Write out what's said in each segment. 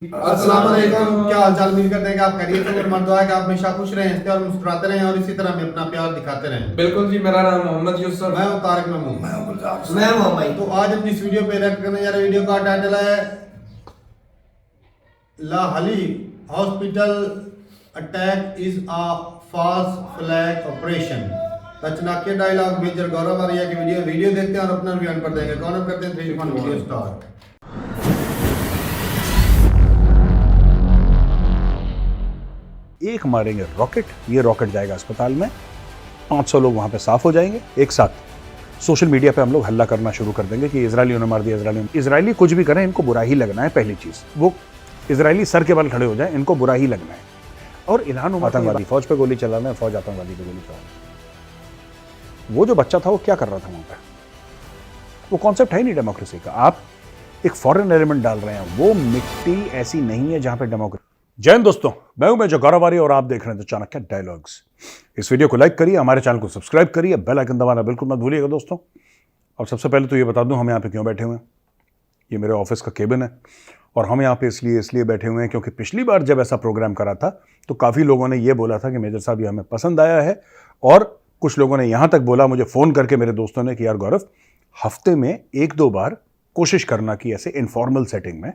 अस्सलाम वालेकुम। क्या हाल चाल? उम्मीद करते हैं कि आप खैरियत से। और दुआ है कि आप हमेशा खुश रहें, हंसते और मुस्कुराते रहें और इसी तरह हमें अपना प्यार दिखाते रहें। बिल्कुल जी। मेरा नाम मोहम्मद यूसुफ। मैं हूं तारिक महमूद। मैं मोहम्मद। तो आज हम जिस वीडियो पे रिएक्ट करने जा रहे हैं, वीडियो का टाइटल है al Ahli hospital attack is a false flag operation. रचनाकीय डायलॉग मेजर गौरव आर्या की वीडियो देखते हैं और अपना रिव्यू पर देंगे। कौन करते हैं 3 1 वीडियो स्टार्ट। एक मारेंगे रॉकेट, ये रॉकेट जाएगा अस्पताल में, 500 लोग वहां पे साफ हो जाएंगे। एक साथ सोशल मीडिया पे हम लोग हल्ला करना शुरू कर देंगे कि इजरायलियों ने मार दिया। इजरायली कुछ भी करें, इनको बुरा ही लगना है। पहली चीज, वो इजरायली सर के बल खड़े हो जाए, इनको बुरा ही लगना है। और इल्हान आतंकवादी फौज पे गोली चला रहे हैं, फौज आतंकवादी पे गोली चला रही है। वो जो बच्चा था वो क्या कर रहा था वहां पे? वो कॉन्सेप्ट है नहीं डेमोक्रेसी का। आप एक फॉरेन एलिमेंट डाल रहे हैं। वो मिट्टी ऐसी नहीं है जहां पे डेमोक्रेसी। जय हिंद दोस्तों, मैं हूं मेजर गौरव आर्या और आप देख रहे हैं चाणक्य डायलॉग्स। इस वीडियो को लाइक करिए, हमारे चैनल को सब्सक्राइब करिए, बेल आइकन दबाना बिल्कुल मत भूलिएगा दोस्तों। और सबसे पहले तो ये बता दूं हम यहाँ पे क्यों बैठे हुए हैं। ये मेरे ऑफिस का केबिन है और हम यहाँ पे इसलिए बैठे हुए हैं क्योंकि पिछली बार जब ऐसा प्रोग्राम करा था तो काफ़ी लोगों ने ये बोला था कि मेजर साहब ये हमें पसंद आया है। और कुछ लोगों ने यहाँ तक बोला मुझे फ़ोन करके, मेरे दोस्तों ने, कि यार गौरव, हफ्ते में 1-2 बार कोशिश करना कि ऐसे इनफॉर्मल सेटिंग में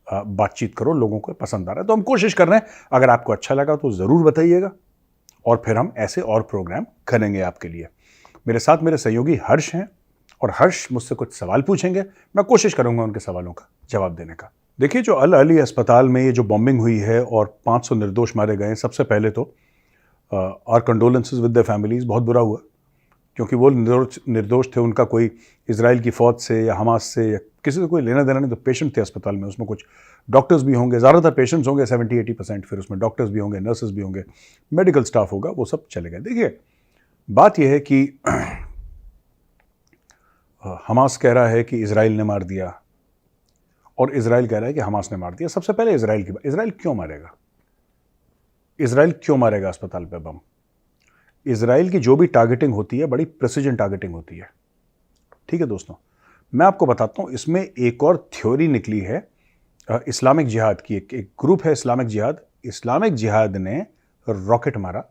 बातचीत करो, लोगों को पसंद आ रहा है। तो हम कोशिश कर रहे हैं। अगर आपको अच्छा लगा तो ज़रूर बताइएगा और फिर हम ऐसे और प्रोग्राम करेंगे आपके लिए। मेरे साथ मेरे सहयोगी हर्ष हैं और हर्ष मुझसे कुछ सवाल पूछेंगे, मैं कोशिश करूंगा उनके सवालों का जवाब देने का। देखिए, जो अल अली अस्पताल में ये जो बॉम्बिंग हुई है और 500 निर्दोष मारे गए, सबसे पहले तो our condolences with the families. बहुत बुरा हुआ क्योंकि वो निर्दोष थे। उनका कोई इजराइल की फौज से या हमास से या किसी से कोई लेना देना नहीं। तो पेशेंट थे अस्पताल में, उसमें कुछ डॉक्टर्स भी होंगे, ज़्यादातर पेशेंट्स होंगे 70-80%, फिर उसमें डॉक्टर्स भी होंगे, नर्सेज भी होंगे, मेडिकल स्टाफ होगा, वो सब चले गए। देखिए, बात यह है कि हमास कह रहा है कि इजराइल ने मार दिया और इजराइल कह रहा है कि हमास ने मार दिया। सबसे पहले इजराइल की बात। इजराइल क्यों मारेगा? इजराइल क्यों मारेगा अस्पताल पे बम? इजराइल की जो भी टारगेटिंग होती है बड़ी प्रिसीजन टारगेटिंग होती है। ठीक है दोस्तों, मैं आपको बताता हूं, इसमें एक और थ्योरी निकली है इस्लामिक जिहाद की। एक ग्रुप है इस्लामिक जिहाद। इस्लामिक जिहाद ने रॉकेट मारा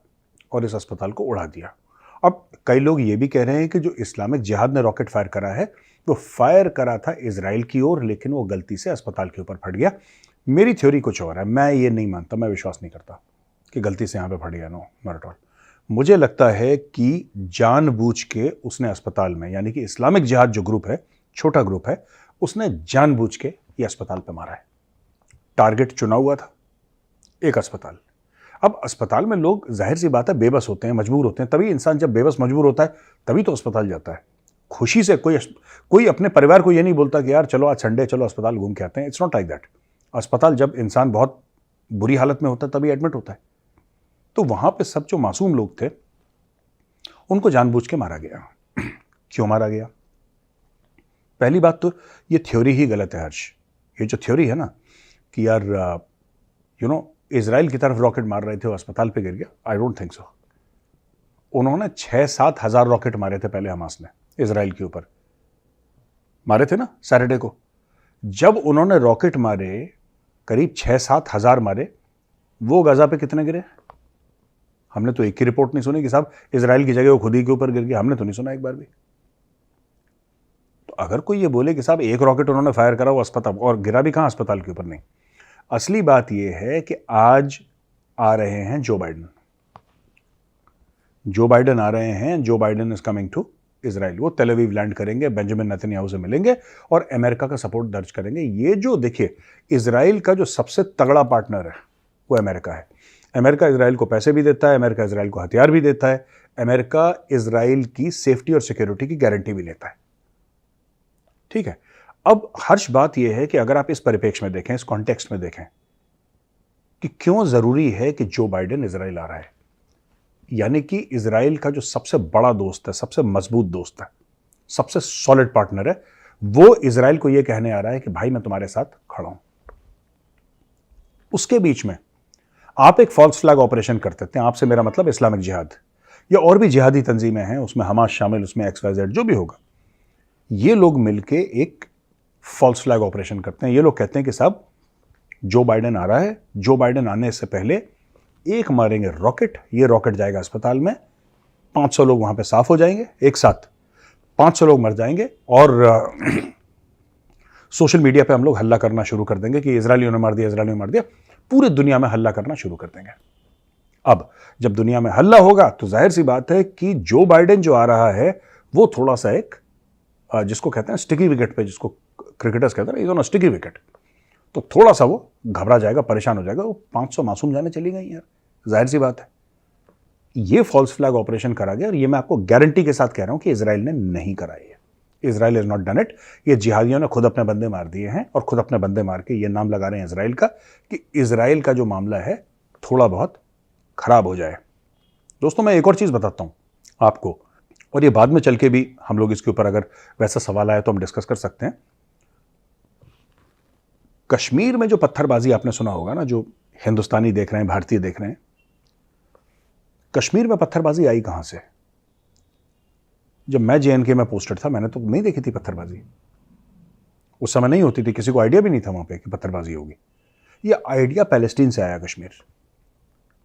और इस अस्पताल को उड़ा दिया। अब कई लोग ये भी कह रहे हैं कि जो इस्लामिक जिहाद ने रॉकेट फायर करा है वो फायर करा था इजराइल की ओर, लेकिन वो गलती से अस्पताल के ऊपर फट गया। मेरी थ्योरी कुछ और है। मैं ये नहीं मानता, मैं विश्वास नहीं करता कि गलती से यहां पर फट गया। No, not at all. मुझे लगता है कि जानबूझ के उसने अस्पताल में, यानी कि इस्लामिक जिहाद जो ग्रुप है, छोटा ग्रुप है, उसने जानबूझ के ये अस्पताल पे मारा है। टारगेट चुना हुआ था एक अस्पताल। अब अस्पताल में लोग, जाहिर सी बात है, बेबस होते हैं, मजबूर होते हैं। तभी इंसान जब बेबस मजबूर होता है तभी तो अस्पताल जाता है। खुशी से कोई अपने परिवार को ये नहीं बोलता कि यार चलो आज संडे, चलो अस्पताल घूम के आते हैं। It's not like that. अस्पताल जब इंसान बहुत बुरी हालत में होता है तभी एडमिट होता है। तो वहां पे सब जो मासूम लोग थे उनको जानबूझ के मारा गया। क्यों मारा गया? पहली बात तो ये थ्योरी ही गलत है हर्ष। ये जो थ्योरी है ना कि यार इजराइल की तरफ रॉकेट मार रहे थे, वो अस्पताल पे गिर गया, आई डोंट थिंक सो। उन्होंने 6-7 हज़ार रॉकेट मारे थे पहले हमास ने इजराइल के ऊपर। मारे थे ना सैटरडे को। जब उन्होंने रॉकेट मारे, करीब 6-7 हज़ार मारे, वो गजा पे कितने गिरे? हमने तो एक ही रिपोर्ट नहीं सुनी कि साहब इजराइल की जगह वो खुद ही के ऊपर गिर गया। हमने तो नहीं सुना एक बार भी। तो अगर कोई ये बोले कि साहब एक रॉकेट उन्होंने फायर करा वो अस्पताल, और गिरा भी कहां? अस्पताल के ऊपर। नहीं, असली बात यह है कि आज आ रहे हैं जो बाइडन आ रहे हैं। जो Biden is coming to Israel. वो तेल अवीव लैंड करेंगे, बेंजामिन नेतन्याहू से मिलेंगे और अमेरिका का सपोर्ट दर्ज करेंगे। ये जो देखिए, इजराइल का जो सबसे तगड़ा पार्टनर है वो अमेरिका है। अमेरिका इजराइल को पैसे भी देता है, अमेरिका इजराइल को हथियार भी देता है, अमेरिका इजराइल की सेफ्टी और सिक्योरिटी की गारंटी भी लेता है। ठीक है। अब हर्ष, बात यह है कि अगर आप इस परिप्रेक्ष्य में देखें, इस कॉन्टेक्स्ट में देखें कि क्यों जरूरी है कि जो बाइडेन इजराइल आ रहा है, यानी कि इजराइल का जो सबसे बड़ा दोस्त है, सबसे मजबूत दोस्त है, सबसे सॉलिड पार्टनर है, वो इजराइल को यह कहने आ रहा है कि भाई मैं तुम्हारे साथ खड़ा हूं। उसके बीच में आप एक फॉल्स फ्लैग ऑपरेशन कर देते हैं। आपसे मेरा मतलब इस्लामिक जिहाद या और भी जिहादी तंजीमें हैं, उसमें हमास शामिल, उसमें XYZ जो भी होगा, ये लोग मिलके एक फॉल्स फ्लैग ऑपरेशन करते हैं। ये लोग कहते हैं कि साहब जो बाइडेन आ रहा है, जो बाइडेन आने से पहले एक मारेंगे रॉकेट, ये रॉकेट जाएगा अस्पताल में, 500 लोग वहां पे साफ हो जाएंगे एक साथ, 500 लोग मर जाएंगे और सोशल मीडिया पे हम लोग हल्ला करना शुरू कर देंगे कि इजरायलियों ने मार दिया, इजरायलियों ने मार दिया, पूरे दुनिया में हल्ला करना शुरू कर देंगे। अब जब दुनिया में हल्ला होगा तो जाहिर सी बात है कि जो बाइडेन जो आ रहा है वो थोड़ा सा एक जिसको कहते हैं स्टिकी विकेट पे, जिसको क्रिकेटर्स कहते हैं ना स्टिकी विकेट, तो थोड़ा सा वो घबरा जाएगा, परेशान हो जाएगा। वो 500 मासूम जाने चली गई यार, जाहिर सी बात है। ये फॉल्स फ्लैग ऑपरेशन करा गया और ये मैं आपको गारंटी के साथ कह रहा हूं कि इजराइल ने नहीं कराई है। Israel is not done it. ये जिहादियों ने खुद अपने बंदे मार दिए हैं और खुद अपने बंदे मार के ये नाम लगा रहे हैं इजराइल का कि इजराइल का जो मामला है थोड़ा बहुत खराब हो जाए। दोस्तों मैं एक और चीज बताता हूं आपको, और ये बाद में चल के भी हम लोग इसके ऊपर अगर वैसा सवाल आया तो हम डिस्कस कर सकते हैं। कश्मीर में जो पत्थरबाजी आपने सुना होगा ना, जो हिंदुस्तानी देख रहे हैं, भारतीय देख रहे हैं, कश्मीर में पत्थरबाजी आई कहां से? जब मैं JNK में पोस्टेड था मैंने तो नहीं देखी थी पत्थरबाजी, उस समय नहीं होती थी, किसी को आइडिया भी नहीं था वहां पे कि पत्थरबाजी होगी। ये आइडिया पैलेस्टीन से आया कश्मीर।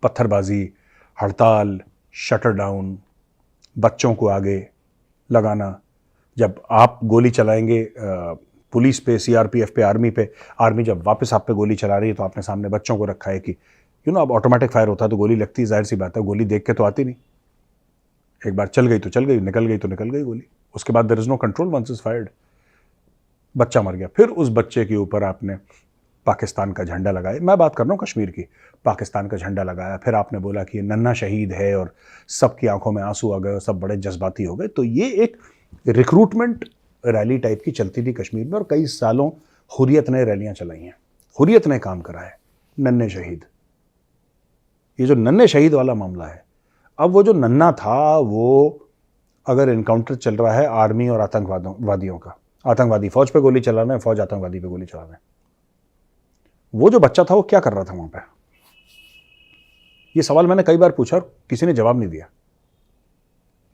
पत्थरबाजी, हड़ताल, शटर डाउन, बच्चों को आगे लगाना। जब आप गोली चलाएंगे पुलिस पे, CRPF पे, आर्मी जब वापस आप पे गोली चला रही है तो आपने सामने बच्चों को रखा है कि अब ऑटोमेटिक फायर होता है तो गोली लगती है, जाहिर सी बात है, गोली देख के तो आती नहीं। एक बार चल गई तो चल गई, निकल गई तो निकल गई गोली, उसके बाद there is no control once is fired. बच्चा मर गया, फिर उस बच्चे के ऊपर आपने पाकिस्तान का झंडा लगाया। मैं बात कर रहा हूँ कश्मीर की, पाकिस्तान का झंडा लगाया, फिर आपने बोला कि ये नन्हा शहीद है और सबकी आंखों में आंसू आ गए और सब बड़े जज्बाती हो गए। तो ये एक रिक्रूटमेंट रैली टाइप की चलती थी कश्मीर में और कई सालों हुर्रियत ने रैलियां चलाई हैं, हुर्रियत ने काम करा है। नन्हे शहीद, ये जो नन्हे शहीद वाला मामला है, अब वो जो नन्हा था वो अगर इनकाउंटर चल रहा है आर्मी और आतंकवादियों का, आतंकवादी फौज पे गोली चला रहे हैं, फौज आतंकवादी पे गोली चला रहे हैं, वो जो बच्चा था वो क्या कर रहा था वहां पे? ये सवाल मैंने कई बार पूछा और किसी ने जवाब नहीं दिया।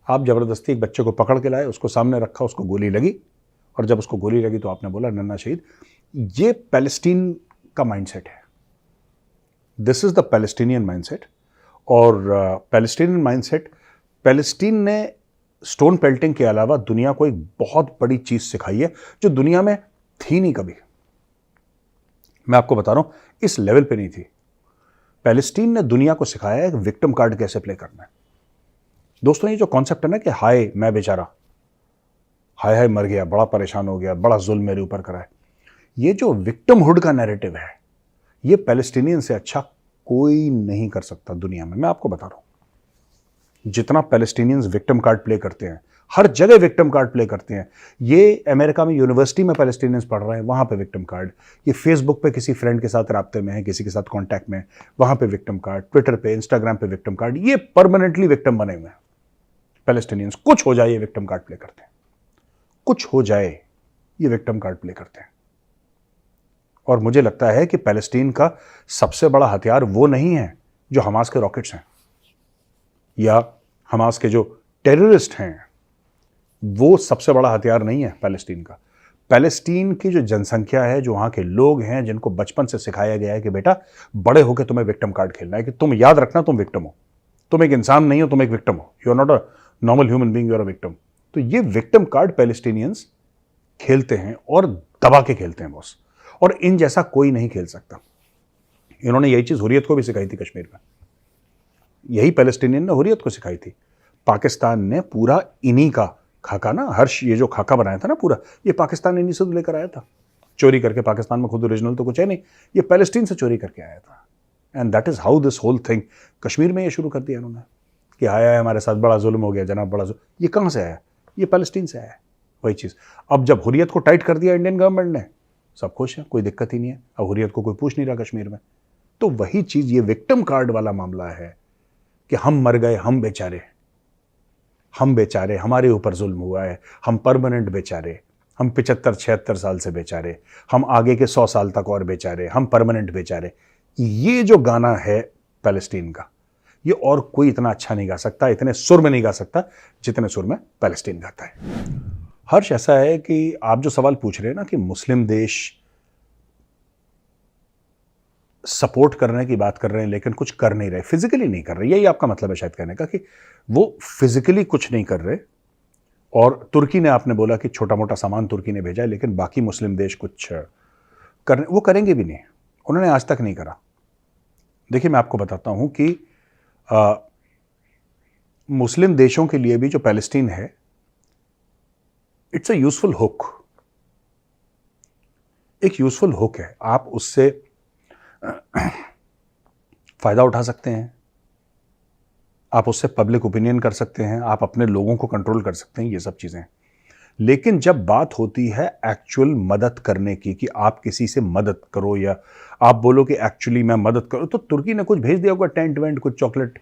आप जबरदस्ती एक बच्चे को पकड़ के लाए, उसको सामने रखा, उसको गोली लगी, और जब उसको गोली लगी तो आपने बोला नन्हा शहीद। ये पैलेस्टीन का माइंडसेट है, this is the Palestinian mindset. और पैलेस्टीनियन माइंडसेट, पैलेस्टीन ने स्टोन पेल्टिंग के अलावा दुनिया को एक बहुत बड़ी चीज सिखाई है जो दुनिया में थी नहीं कभी। मैं आपको बता रहा हूं, इस लेवल पे नहीं थी। पैलेस्टीन ने दुनिया को सिखाया है कि विक्टिम कार्ड कैसे प्ले करना है। दोस्तों ये जो कॉन्सेप्ट है ना कि हाय मैं बेचारा, हाय हाय मर गया, बड़ा परेशान हो गया, बड़ा जुल्म मेरे ऊपर करा है, ये जो विक्टिमहुड का नैरेटिव है, ये पैलेस्टीनियन से अच्छा कोई नहीं कर सकता दुनिया में। मैं आपको बता रहा हूं, जितना पैलेस्टीनियंस विक्टिम कार्ड प्ले करते हैं, हर जगह विक्टिम कार्ड प्ले करते हैं। ये अमेरिका में यूनिवर्सिटी में पैलेस्टीनियंस पढ़ रहे हैं, वहां पे विक्टिम कार्ड। ये फेसबुक पे किसी फ्रेंड के साथ राब्ते में है, किसी के साथ कांटेक्ट में, वहां पे विक्टिम कार्ड। ट्विटर पे, इंस्टाग्राम पे विक्टिम कार्ड। ये परमानेंटली विक्टिम बने हुए हैं पैलेस्टीनियंस। कुछ हो जाए ये विक्टिम कार्ड प्ले करते हैं, कुछ हो जाए ये विक्टिम कार्ड प्ले करते हैं। और मुझे लगता है कि पैलेस्टीन का सबसे बड़ा हथियार वो नहीं है जो हमास के रॉकेट्स हैं या हमास के जो टेररिस्ट हैं, वो सबसे बड़ा हथियार नहीं है पैलेस्टीन का। पैलेस्टीन की जो जनसंख्या है, जो वहां के लोग हैं, जिनको बचपन से सिखाया गया है कि बेटा बड़े होकर तुम्हें विक्टिम कार्ड खेलना है, कि तुम याद रखना तुम विक्टिम हो, तुम एक इंसान नहीं हो, तुम एक विक्टिम हो, you are not a normal human being, you are a victim. तो ये विक्टिम कार्ड पैलेस्टीनियंस खेलते हैं और दबा के खेलते हैं बॉस, और इन जैसा कोई नहीं खेल सकता। इन्होंने यही चीज हुर्रियत को भी सिखाई थी कश्मीर में, यही पैलेस्टीनियन ने हुर्रियत को सिखाई थी। पाकिस्तान ने पूरा इन्हीं का खाका ना, हर्ष ये जो खाका बनाया था ना पूरा, ये पाकिस्तान इन्हीं से लेकर आया था, चोरी करके। पाकिस्तान में खुद ओरिजिनल तो कुछ है नहीं, ये पैलेस्टीन से चोरी करके आया था। And that is how this whole thing, Kashmir में ये शुरू कर दिया इन्होंने कि आया हमारे साथ बड़ा जुल्म हो गया जनाब, बड़ा जुल्म। ये कहाँ से आया? ये पैलेस्टीन से आया। वही चीज़ अब जब हुर्रियत को टाइट कर दिया इंडियन गवर्नमेंट ने, सब खुश है, कोई दिक्कत ही नहीं है, अब हुर्रियत को कोई पूछ नहीं रहा कश्मीर में। तो वही चीज़ ये विक्टिम कार्ड वाला मामला है कि हम मर गए, हम बेचारे, हमारे ऊपर जुल्म हुआ है, हम परमानेंट बेचारे, हम 75-76 साल से बेचारे, हम आगे के 100 साल तक और बेचारे, हम परमानेंट बेचारे। ये जो गाना है पैलेस्टीन का, ये और कोई इतना अच्छा नहीं गा सकता, इतने सुर में नहीं गा सकता जितने सुर में पैलेस्टीन गाता है। हर्ष ऐसा है कि आप जो सवाल पूछ रहे हैं ना कि मुस्लिम देश सपोर्ट करने की बात कर रहे हैं लेकिन कुछ कर नहीं रहे, फिजिकली नहीं कर रहे, यही आपका मतलब है शायद कहने का कि वो फिजिकली कुछ नहीं कर रहे। और तुर्की ने, आपने बोला कि छोटा मोटा सामान तुर्की ने भेजा है, लेकिन बाकी मुस्लिम देश कुछ वो करेंगे भी नहीं, उन्होंने आज तक नहीं करा। देखिए मैं आपको बताता हूं कि मुस्लिम देशों के लिए भी जो पैलेस्टीन है, इट्स अ यूजफुल हुक, एक यूजफुल हुक है। आप उससे फायदा उठा सकते हैं, आप उससे पब्लिक ओपिनियन कर सकते हैं, आप अपने लोगों को कंट्रोल कर सकते हैं, ये सब चीजें। लेकिन जब बात होती है एक्चुअल मदद करने की, कि आप किसी से मदद करो या आप बोलो कि एक्चुअली मैं मदद करूं, तो तुर्की ने कुछ भेज दिया होगा, टेंट वेंट, कुछ चॉकलेट,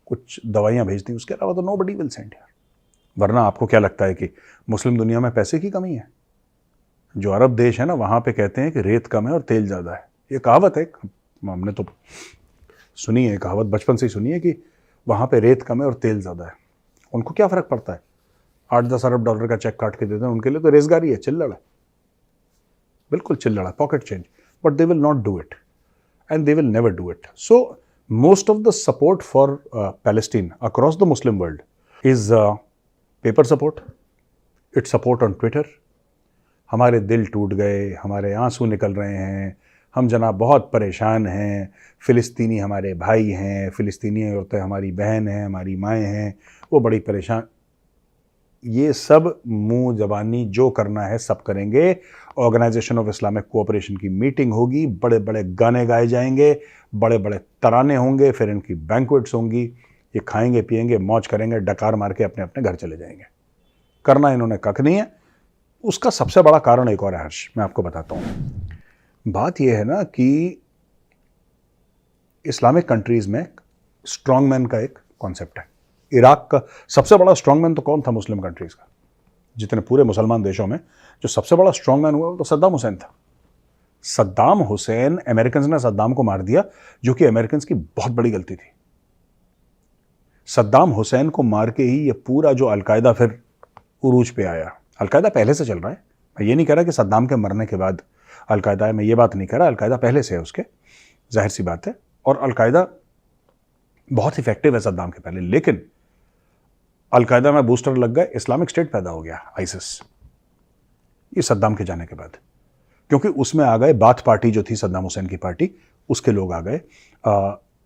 कुछ दवाइयां भेज दी, उसके अलावा तो नोबडी विल सेंड यार। वरना आपको क्या लगता है कि मुस्लिम दुनिया में पैसे की कमी है? जो अरब देश है ना, वहां पे कहते हैं कि रेत कम है और तेल ज्यादा है। ये कहावत है, हमने तो सुनी है, कहावत बचपन से ही सुनी है कि वहां पे रेत कम है और तेल ज्यादा है। उनको क्या फर्क पड़ता है? 8-10 अरब डॉलर का चेक काट के देते हैं, उनके लिए तो रेजगारी है, चिल्लड़ है, बिल्कुल चिल्लड़ है, pocket change. But they will not do it and they will never do it. So most of the support for Palestine across the Muslim world is paper support, it's support on Twitter. हमारे दिल टूट गए, हमारे आंसू निकल रहे हैं, हम जनाब बहुत परेशान हैं, फ़िलिस्तीनी हमारे भाई हैं, फ़िलिस्तीनी औरतें हमारी बहन हैं, हमारी माएँ हैं, वो बड़ी परेशान। ये सब मुंह ज़बानी जो करना है सब करेंगे। ऑर्गेनाइजेशन ऑफ इस्लामिक कोऑपरेशन की मीटिंग होगी, बड़े बड़े गाने गाए जाएंगे, बड़े बड़े तराने होंगे, फिर इनकी बैंक्वेट्स होंगी, ये खाएंगे पिएंगे, मौज करेंगे, डकार मार के अपने अपने घर चले जाएंगे। करना इन्होंने कख नहीं है। उसका सबसे बड़ा कारण एक और है हर्ष, मैं आपको बताता हूँ। बात यह है ना कि इस्लामिक कंट्रीज में स्ट्रॉन्ग मैन का एक कॉन्सेप्ट है। इराक का सबसे बड़ा स्ट्रॉन्ग मैन तो कौन था मुस्लिम कंट्रीज का? जितने पूरे मुसलमान देशों में जो सबसे बड़ा स्ट्रॉन्ग मैन हुआ वो तो सद्दाम हुसैन था। सद्दाम हुसैन, अमेरिकन ने सद्दाम को मार दिया, जो कि अमेरिकन की बहुत बड़ी गलती थी। सद्दाम हुसैन को मार के ही ये पूरा जो अलकायदा फिर उरूज पे आया। अलकायदा पहले से चल रहा है, मैं ये नहीं कह रहा कि सद्दाम के मरने के बाद अलकायदा है, मैं ये बात नहीं कह रहा। अलकायदा पहले से है उसके, जाहिर सी बात है, और अलकायदा बहुत इफेक्टिव है सद्दाम के पहले। लेकिन अलकायदा में बूस्टर लग गए, इस्लामिक स्टेट पैदा हो गया, आइसिस, ये सद्दाम के जाने के बाद, क्योंकि उसमें आ गए बाथ पार्टी जो थी सद्दाम हुसैन की पार्टी, उसके लोग आ गए,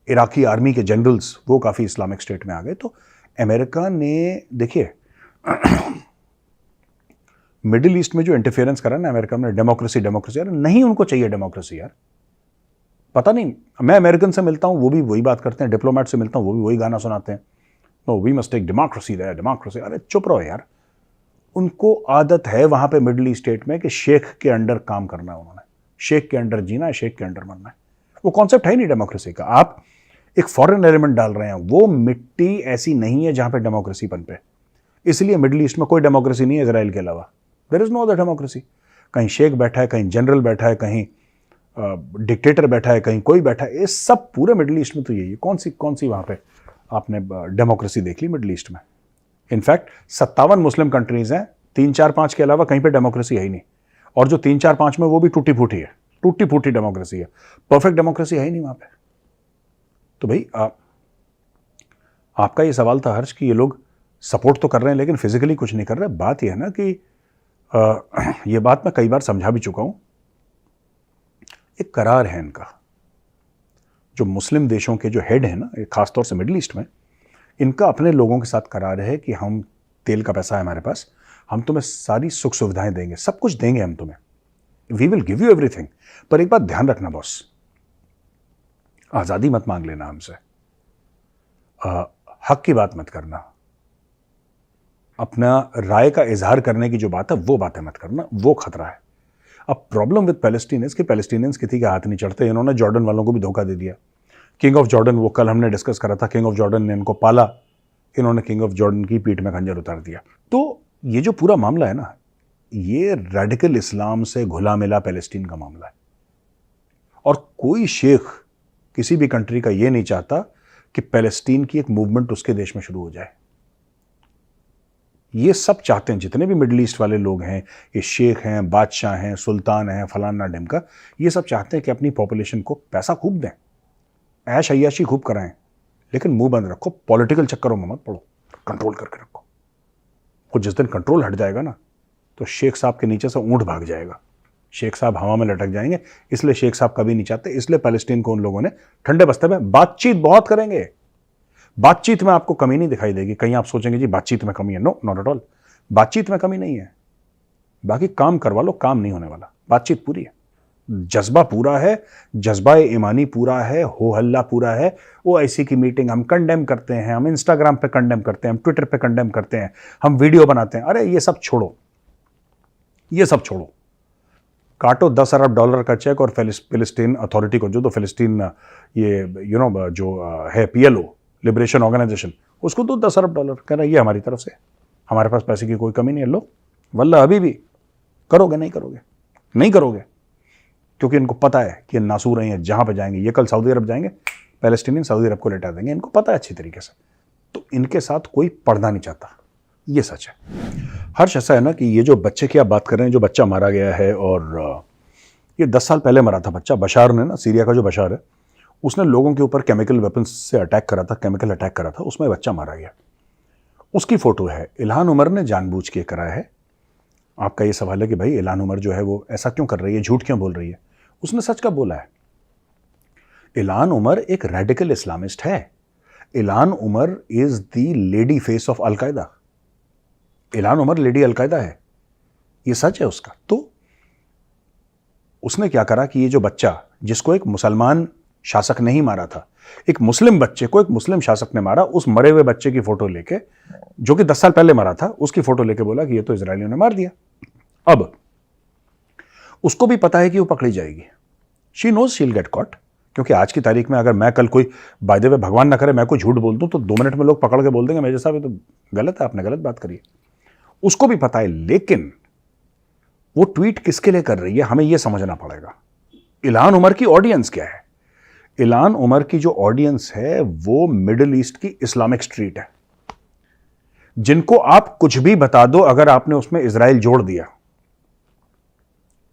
इराकी आर्मी के जनरल्स वो काफ़ी इस्लामिक स्टेट में आ गए। तो अमेरिका ने, देखिए मिडिल ईस्ट में जो इंटरफेरेंस करा ना अमेरिका में, डेमोक्रेसी डेमोक्रेसी, यार नहीं, उनको चाहिए डेमोक्रेसी यार। पता नहीं, मैं अमेरिकन से मिलता हूँ वो भी वही बात करते हैं, डिप्लोमेट से मिलता हूँ वो भी वही गाना सुनाते हैं, no we must take democracy there, democracy. अरे चुप रहो यार। उनको आदत है वहां पे मिडिल ईस्ट स्टेट में कि शेख के अंडर काम करना है, उन्होंने शेख के अंडर जीना है, शेख के अंडर मरना है। वो कॉन्सेप्ट है नहीं डेमोक्रेसी का। आप एक फॉरेन एलिमेंट डाल रहे हैं, वो मिट्टी ऐसी नहीं है जहां पे डेमोक्रेसी पनपे। इसलिए मिडिल ईस्ट में कोई डेमोक्रेसी नहीं है इजराइल के अलावा। There is no other democracy. कहीं शेख बैठा है, कहीं जनरल बैठा है, कहीं डिक्टेटर बैठा है, कहीं कोई बैठा है। ये सब पूरे मिडिल ईस्ट में तो यही है। कौन सी वहां पे आपने डेमोक्रेसी देख ली मिडिल ईस्ट में? इनफैक्ट 57 मुस्लिम कंट्रीज हैं, 3, 4, 5 के अलावा कहीं पे डेमोक्रेसी है ही नहीं। और जो 3, 4, 5 में वो भी टूटी फूटी है, टूटी फूटी डेमोक्रेसी है, परफेक्ट डेमोक्रेसी है ही नहीं वहां पे। तो भाई आपका ये सवाल था हर्ष कि ये लोग सपोर्ट तो कर रहे हैं लेकिन फिजिकली कुछ नहीं कर रहे। बात यह है ना कि ये बात मैं कई बार समझा भी चुका हूं। एक करार है इनका, जो मुस्लिम देशों के जो हेड है ना, खासतौर से मिडिल ईस्ट में, इनका अपने लोगों के साथ करार है कि हम, तेल का पैसा है हमारे पास, हम तुम्हें सारी सुख सुविधाएं देंगे, सब कुछ देंगे हम तुम्हें, we will give you everything. पर एक बात ध्यान रखना बॉस, आजादी मत मांग लेना हमसे, हक की बात मत करना, अपना राय का इजहार करने की जो बात है वो बातें मत करना, वो खतरा है। अब प्रॉब्लम विद पैलेस्टीनियंस कि पैलेस्टीनियंस किसी के हाथ नहीं चढ़ते। इन्होंने जॉर्डन वालों को भी धोखा दे दिया। किंग ऑफ जॉर्डन, वो कल हमने डिस्कस करा था, किंग ऑफ जॉर्डन ने इनको पाला, इन्होंने किंग ऑफ जॉर्डन की पीठ में खंजर उतार दिया। तो ये जो पूरा मामला है ना, ये रेडिकल इस्लाम से घुला मिला पैलेस्टीन का मामला है। और कोई शेख किसी भी कंट्री का ये नहीं चाहता कि पैलेस्टीन की एक मूवमेंट उसके देश में शुरू हो जाए। ये सब चाहते हैं, जितने भी मिडिल ईस्ट वाले लोग हैं, ये शेख हैं, बादशाह हैं, सुल्तान हैं, फलाना ढिमका, ये सब चाहते हैं कि अपनी पॉपुलेशन को पैसा खूब दें, ऐश अय्याशी खूब कराएं, लेकिन मुंह बंद रखो, पॉलिटिकल चक्करों में मत पड़ो, कंट्रोल करके रखो। वो जिस दिन कंट्रोल हट जाएगा ना, तो शेख साहब के नीचे से ऊंट भाग जाएगा, शेख साहब हवा में लटक जाएंगे। इसलिए शेख साहब कभी नहीं चाहते, इसलिए पैलेस्टीन को उन लोगों ने ठंडे बस्ते में बातचीत बहुत करेंगे, बातचीत में आपको कमी नहीं दिखाई देगी। कहीं आप सोचेंगे जी बातचीत में कमी है, नो, नॉट एट ऑल, बातचीत में कमी नहीं है। बाकी काम करवा लो, काम नहीं होने वाला, बातचीत पूरी है, जज्बा पूरा है, जज्बा ईमानी पूरा है, हो हल्ला पूरा है। वो ऐसी की मीटिंग हम कंडेम करते हैं, हम इंस्टाग्राम पे कंडेम करते हैं, हम ट्विटर पे कंडेम करते हैं, हम वीडियो बनाते हैं। अरे ये सब छोड़ो, ये सब छोड़ो, काटो $10 अरब का चेक और फिलिस्तीन अथॉरिटी को, जो तो फिलिस्तीन ये जो है PLO लिबरेशन ऑर्गेनाइजेशन, उसको तो $10 अरब कह रहा है, ये हमारी तरफ से, हमारे पास पैसे की कोई कमी नहीं है। लो वल्ला अभी भी करोगे, नहीं करोगे, नहीं करोगे, क्योंकि इनको पता है कि नासूर हैं, जहां पे जाएंगे, ये कल सऊदी अरब जाएंगे, पैलेस्टीनियन सऊदी अरब को लेटा देंगे, इनको पता है अच्छी तरीके से। तो इनके साथ कोई पढ़ना नहीं चाहता, ये सच है। हर्ष, ऐसा है ना कि ये जो बच्चे की आप बात कर रहे हैं, जो बच्चा मारा गया है, और ये 10 साल पहले मरा था बच्चा, बशार ने ना, सीरिया का जो बशार है, उसने लोगों के ऊपर केमिकल वेपन्स से अटैक करा था, केमिकल अटैक करा था, उसमें बच्चा मारा गया। उसकी फोटो है, इल्हान उमर ने जानबूझ के कराया है। आपका ये सवाल है कि भाई इल्हान उमर जो है वो ऐसा क्यों कर रही है, झूठ क्यों बोल रही है? उसने सच का बोला है। इल्हान उमर एक रेडिकल इस्लामिस्ट है। Ilhan Omar is the lady face of al Qaeda. Ilhan Omar lady al Qaeda है, ये सच है उसका। तो उसने क्या करा कि ये जो बच्चा, जिसको एक मुसलमान शासक नहीं मारा था, एक मुस्लिम बच्चे को एक मुस्लिम शासक ने मारा, उस मरे हुए बच्चे की फोटो लेके, जो कि 10 साल पहले मरा था, उसकी फोटो लेके बोला कि ये तो इजरायलियों ने मार दिया। अब उसको भी पता है कि वो पकड़ी जाएगी, she knows she will get caught, क्योंकि आज की तारीख में अगर मैं कल कोई, बाय द वे भगवान ना करे, मैं कोई झूठ बोल दूं तो 2 मिनट में लोग पकड़ के बोल देंगे मेरे साहब ये तो गलत है, आपने गलत बात करी है। उसको भी पता है, लेकिन वो ट्वीट किसके लिए कर रही है, हमें यह समझना पड़ेगा। इल्हान उमर की ऑडियंस क्या है? इल्हान उमर की जो ऑडियंस है वो मिडिल ईस्ट की इस्लामिक स्ट्रीट है, जिनको आप कुछ भी बता दो, अगर आपने उसमें इजराइल जोड़ दिया,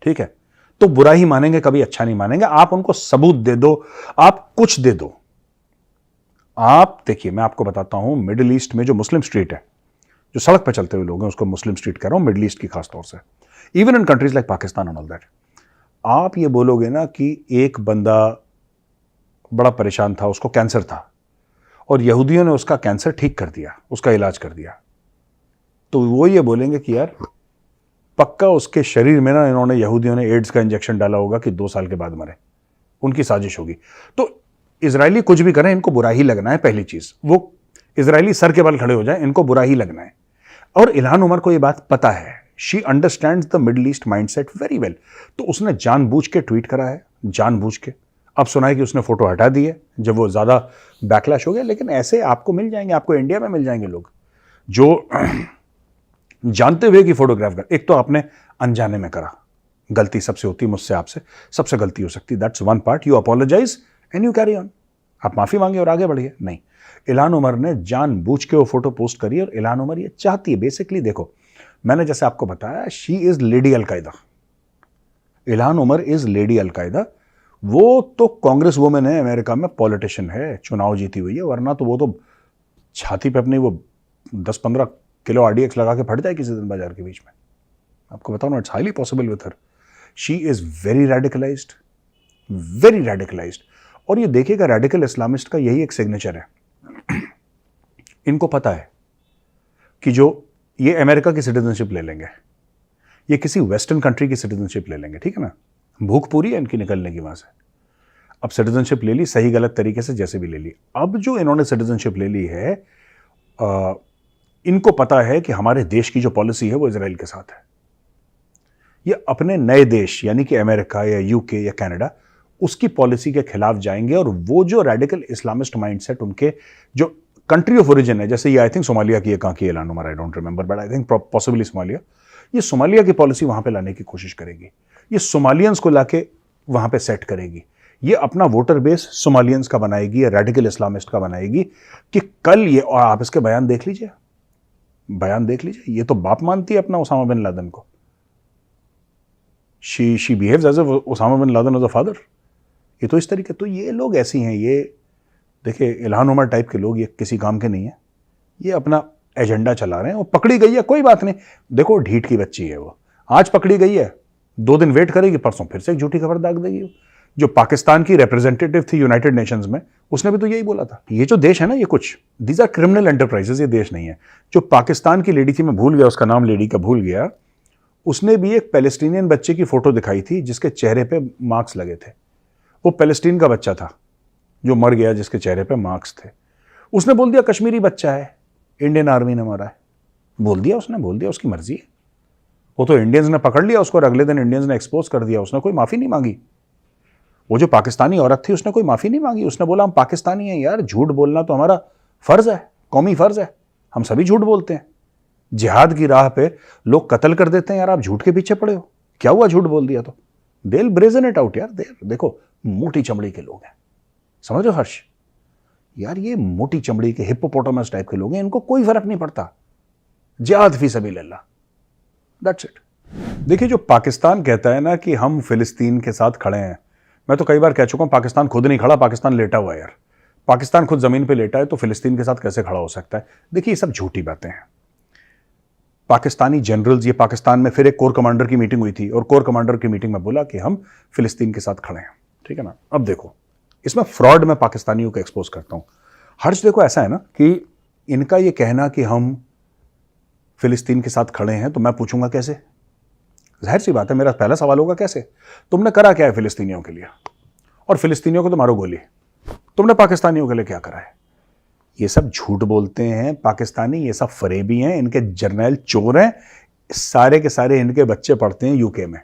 ठीक है, तो बुरा ही मानेंगे, कभी अच्छा नहीं मानेंगे। आप उनको सबूत दे दो, आप कुछ दे दो। आप देखिए, मैं आपको बताता हूं, मिडिल ईस्ट में जो मुस्लिम स्ट्रीट है, जो सड़क पर चलते हुए लोग हैं, उसको मुस्लिम स्ट्रीट कह रहा हूं, मिडिल ईस्ट की खास तौर से, even in countries like Pakistan and all that. आप ये बोलोगे ना कि एक बंदा बड़ा परेशान था, उसको कैंसर था, और यहूदियों ने उसका कैंसर ठीक कर दिया, उसका इलाज कर दिया, तो वो ये बोलेंगे कि यार पक्का उसके शरीर में ना इन्होंने, यहूदियों ने एड्स का इंजेक्शन डाला होगा कि 2 साल के बाद मरे, उनकी साजिश होगी। तो इजरायली कुछ भी करें, इनको बुरा ही लगना है। पहली चीज, वो इजरायली सर के बल खड़े हो जाए, इनको बुरा ही लगना है। और इल्हान उमर को ये बात पता है, she understands the middle east mindset very well. तो उसने जानबूझ के ट्वीट करा है, जानबूझ के। अब सुना है कि उसने फोटो हटा दी है जब वो ज्यादा बैकलैश हो गया, लेकिन ऐसे आपको मिल जाएंगे, आपको इंडिया में मिल जाएंगे लोग जो जानते हुए कि फोटोग्राफ कर। एक तो आपने अनजाने में करा, गलती सबसे होती, मुझसे आपसे सबसे गलती हो सकती, that's one part. You apologise and you carry on, आप माफी मांगे और आगे बढ़िए। नहीं, इल्हान उमर ने जानबूझ के वो फोटो पोस्ट करी, और इल्हान उमर ये चाहती है बेसिकली, देखो मैंने जैसे आपको बताया, she is lady al Qaeda. Ilhan Omar is lady al Qaeda. वो तो कांग्रेस वुमेन है, अमेरिका में पॉलिटिशियन है, चुनाव जीती हुई है, वरना तो वो तो छाती पे अपनी वो 10-15 किलो RDX लगा के फट जाए किसी दिन बाजार के बीच में। आपको बताओ ना, it's highly possible with her. She is very radicalised, very radicalised. और ये देखिएगा, रेडिकल इस्लामिस्ट का यही एक सिग्नेचर है। इनको पता है कि जो ये अमेरिका की सिटीजनशिप ले लेंगे, ये किसी वेस्टर्न कंट्री की सिटीजनशिप ले लेंगे, ठीक है ना, भूख पूरी है इनकी निकलने की वहां से। अब सिटीजनशिप ले ली, सही गलत तरीके से जैसे भी ले ली। अब जो इन्होंने सिटीजनशिप ले ली है, इनको पता है कि हमारे देश की जो पॉलिसी है वो इजराइल के साथ है। ये अपने नए देश यानी कि अमेरिका या UK या कनाडा, उसकी पॉलिसी के खिलाफ जाएंगे। और वो जो रेडिकल इस्लामिस्ट माइंडसेट उनके जो कंट्री ऑफ ओरिजिन है, जैसे ये आई थिंक सोमालिया की है, कहाँ की Ilhan Omar, I don't remember, but I think possibly Somalia, ये सोमालिया की पॉलिसी वहां पे लाने की कोशिश करेगी। ये सोमालियंस को लाके वहां पे सेट करेगी। ये अपना वोटर बेस सोमालियंस का बनाएगी या रेडिकल इस्लामिस्ट का बनाएगी कि कल ये, और आप इसके बयान देख लीजिए, बयान देख लीजिए, ये तो बाप मानती है अपना उसामा बिन लादेन को। She behaves as Osama bin Laden as a father. ये तो इस तरीके, तो ये लोग ऐसी हैं, ये देखिए इल्हान उमर टाइप के लोग, ये किसी काम के नहीं है, ये अपना एजेंडा चला रहे हैं। वो पकड़ी गई है, कोई बात नहीं, देखो ढीठ की बच्ची है वो, आज पकड़ी गई है, 2 दिन वेट करेगी, परसों फिर से एक झूठी खबर दाग देगी। जो पाकिस्तान की रिप्रेजेंटेटिव थी यूनाइटेड नेशंस में, उसने भी तो यही बोला था। ये जो देश है ना, ये कुछ दीज आर क्रिमिनल एंटरप्राइजेस, ये देश नहीं है। जो पाकिस्तान की लेडी थी, मैं भूल गया उसका नाम, लेडी का भूल गया, उसने भी एक पैलेस्टीनियन बच्चे की फोटो दिखाई थी जिसके चेहरे पे मार्क्स लगे थे। वो पैलेस्टीन का बच्चा था जो मर गया, जिसके चेहरे पे मार्क्स थे। उसने बोल दिया कश्मीरी बच्चा है, इंडियन आर्मी ने मारा है, बोल दिया उसने, बोल दिया, उसकी मर्जी है। वो तो इंडियंस ने पकड़ लिया उसको और अगले दिन इंडियंस ने एक्सपोज कर दिया, उसने कोई माफी नहीं मांगी। वो जो पाकिस्तानी औरत थी उसने कोई माफी नहीं मांगी, उसने बोला हम पाकिस्तानी हैं यार, झूठ बोलना तो हमारा फर्ज है, कौमी फर्ज है, हम सभी झूठ बोलते हैं। जिहाद की राह पे लोग कत्ल कर देते हैं यार, आप झूठ के पीछे पड़े हो, क्या हुआ झूठ बोल दिया तो? They will brazen it out यार। देखो मोटी चमड़ी के लोग हैं, समझ रहे हो हर्ष यार, ये मोटी चमड़ी के हिप्पोपोटामस टाइप के लोग हैं, इनको कोई फर्क नहीं पड़ता, जिहाद फी सबीलिल्लाह, दैट्स इट। देखिए जो पाकिस्तान कहता है ना कि हम फिलिस्तीन के साथ खड़े हैं, मैं तो कई बार कह चुका हूं पाकिस्तान खुद नहीं खड़ा, पाकिस्तान लेटा हुआ है यार। पाकिस्तान खुद जमीन पे लेटा है तो फिलिस्तीन के साथ कैसे खड़ा हो सकता है? देखिए ये सब झूठी बातें हैं। पाकिस्तानी जनरल्स, ये पाकिस्तान में फिर एक कोर कमांडर की मीटिंग हुई थी और कोर कमांडर की मीटिंग में बोला कि हम फिलिस्तीन के साथ खड़े हैं, ठीक है ना। अब देखो इसमें फ्रॉड मैं पाकिस्तानियों को एक्सपोज करता हूं। हर्ष देखो ऐसा है ना कि इनका ये कहना कि हम फिलिस्तीन के साथ खड़े हैं, तो मैं पूछूंगा कैसे? जाहिर सी बात है, मेरा पहला सवाल होगा कैसे? तुमने करा क्या है फिलिस्तीनियों के लिए? और फिलिस्तीनियों को तो मारो गोली, तुमने पाकिस्तानियों के लिए क्या करा है? ये सब झूठ बोलते हैं पाकिस्तानी, ये सब फरेबी हैं, इनके जर्नैल चोर हैं, सारे के सारे इनके बच्चे पढ़ते हैं यूके में,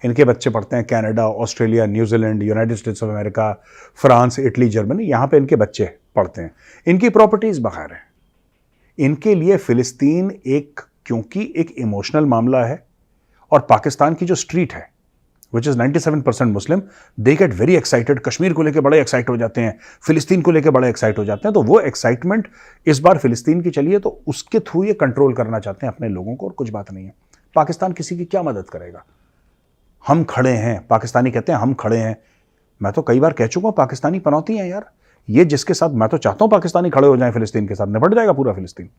इनके बच्चे पढ़ते हैं Canada, Australia, New Zealand, United states of America, France, Italy, Germany, यहाँ पे इनके बच्चे पढ़ते हैं। इनकी प्रॉपर्टीज बाहर है। इनके लिए फिलिस्तीन एक, क्योंकि एक इमोशनल मामला है, और पाकिस्तान की जो स्ट्रीट है which is 97% Muslim, they get very excited, Kashmir को लेकर बड़े एक्साइट हो जाते हैं, फिलिस्तीन को लेकर बड़े एक्साइट हो जाते हैं। तो वो एक्साइटमेंट इस बार फिलिस्तीन की चली है, तो उसके थ्रू ये कंट्रोल करना चाहते हैं अपने लोगों को, और कुछ बात नहीं है। पाकिस्तान किसी की क्या मदद करेगा? हम खड़े हैं, पाकिस्तानी कहते हैं हम खड़े हैं। मैं तो कई बार कह चुका हूं पाकिस्तानी पनौती हैं यार, ये जिसके साथ, मैं तो चाहता हूं पाकिस्तानी खड़े हो जाएं फिलिस्तीन के साथ, निपट जाएगा पूरा फिलिस्तीन।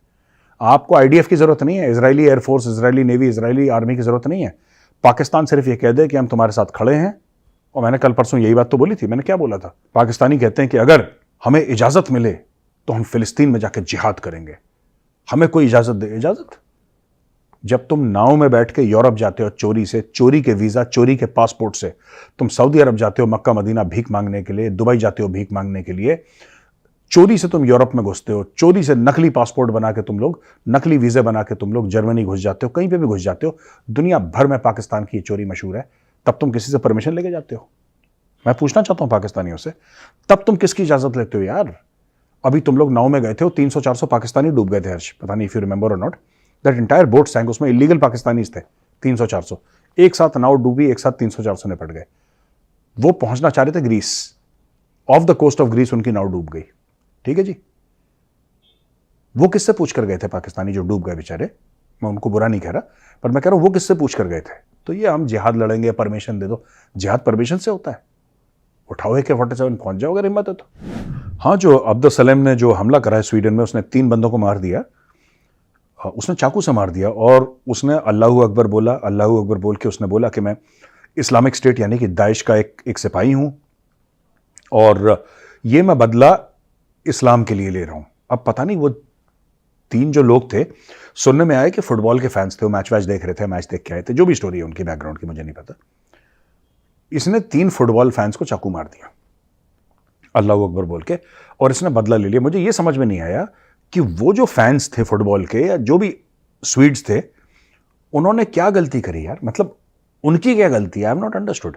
आपको आईडीएफ की जरूरत नहीं है, Israeli air force, Israeli navy, Israeli army की जरूरत नहीं है। पाकिस्तान सिर्फ ये कह दे कि हम तुम्हारे साथ खड़े हैं। और मैंने कल परसों यही बात तो बोली थी, मैंने क्या बोला था? पाकिस्तानी कहते हैं कि अगर हमें इजाजत मिले तो हम फिलिस्तीन में जाकर जिहाद करेंगे, हमें कोई इजाजत दे। इजाजत? जब तुम नाव में बैठ के यूरोप जाते हो चोरी से, चोरी के वीजा, चोरी के पासपोर्ट से, तुम सऊदी अरब जाते हो मक्का मदीना भीख मांगने के लिए, दुबई जाते हो भीख मांगने के लिए, चोरी से तुम यूरोप में घुसते हो, चोरी से नकली पासपोर्ट बना के तुम लोग, नकली वीजे बना के तुम लोग जर्मनी घुस जाते हो, कहीं पे भी घुस जाते हो, दुनिया भर में पाकिस्तान की चोरी मशहूर है। तब तुम किसी से परमिशन लेके जाते हो? मैं पूछना चाहता हूं पाकिस्तानियों से, तब तुम किसकी इजाजत लेते हो यार? अभी तुम लोग नाव में गए थे, 300-400 पाकिस्तानी डूब गए थे हर्ष, पता नहीं इफ यू रिमेंबर और नॉट, दैट एंटायर बोट सैंक, उसमें इलीगल पाकिस्तानीज थे 300-400, एक साथ नाव डूबी, एक साथ 300-400 निपट गए। वो पहुंचना चाह रहे थे Greece, off the coast of Greece उनकी नाव डूब गई, ठीक है जी। वो किससे पूछ कर गए थे पाकिस्तानी जो डूब गए बेचारे? मैं उनको बुरा नहीं कह रहा, पर मैं कह रहा हूं वो किससे पूछ कर गए थे? तो ये हम जिहाद लड़ेंगे, परमिशन दे दो, जिहाद परमिशन से होता है? उठाओ AK-47, पहुंच जाओ अगर हिम्मत है तो। हाँ, जो अब्दुल सलेम ने जो हमला करा है स्वीडन में, उसने 3 बंदों को मार दिया, उसने चाकू से मार दिया, और उसने अल्लाहू अकबर बोला, अल्लाहू अकबर बोल के उसने बोला कि मैं इस्लामिक स्टेट यानी कि दाइश का एक सिपाही हूं, और ये मैं बदला इस्लाम के लिए ले रहा हूं। अब पता नहीं वो 3 जो लोग थे, सुनने में आया कि फुटबॉल के फैंस थे, वो मैच देख रहे थे, मैच देख के आए थे, जो भी स्टोरी है उनकी बैकग्राउंड की मुझे नहीं पता। इसने 3 फुटबॉल फैंस को चाकू मार दिया अल्लाहू अकबर बोल के, और इसने बदला ले लिया। मुझे ये समझ में नहीं आया कि वो जो फैंस थे फुटबॉल के, या जो भी स्वीड्स थे, उन्होंने क्या गलती करी यार? मतलब उनकी क्या गलती है? I am not understood.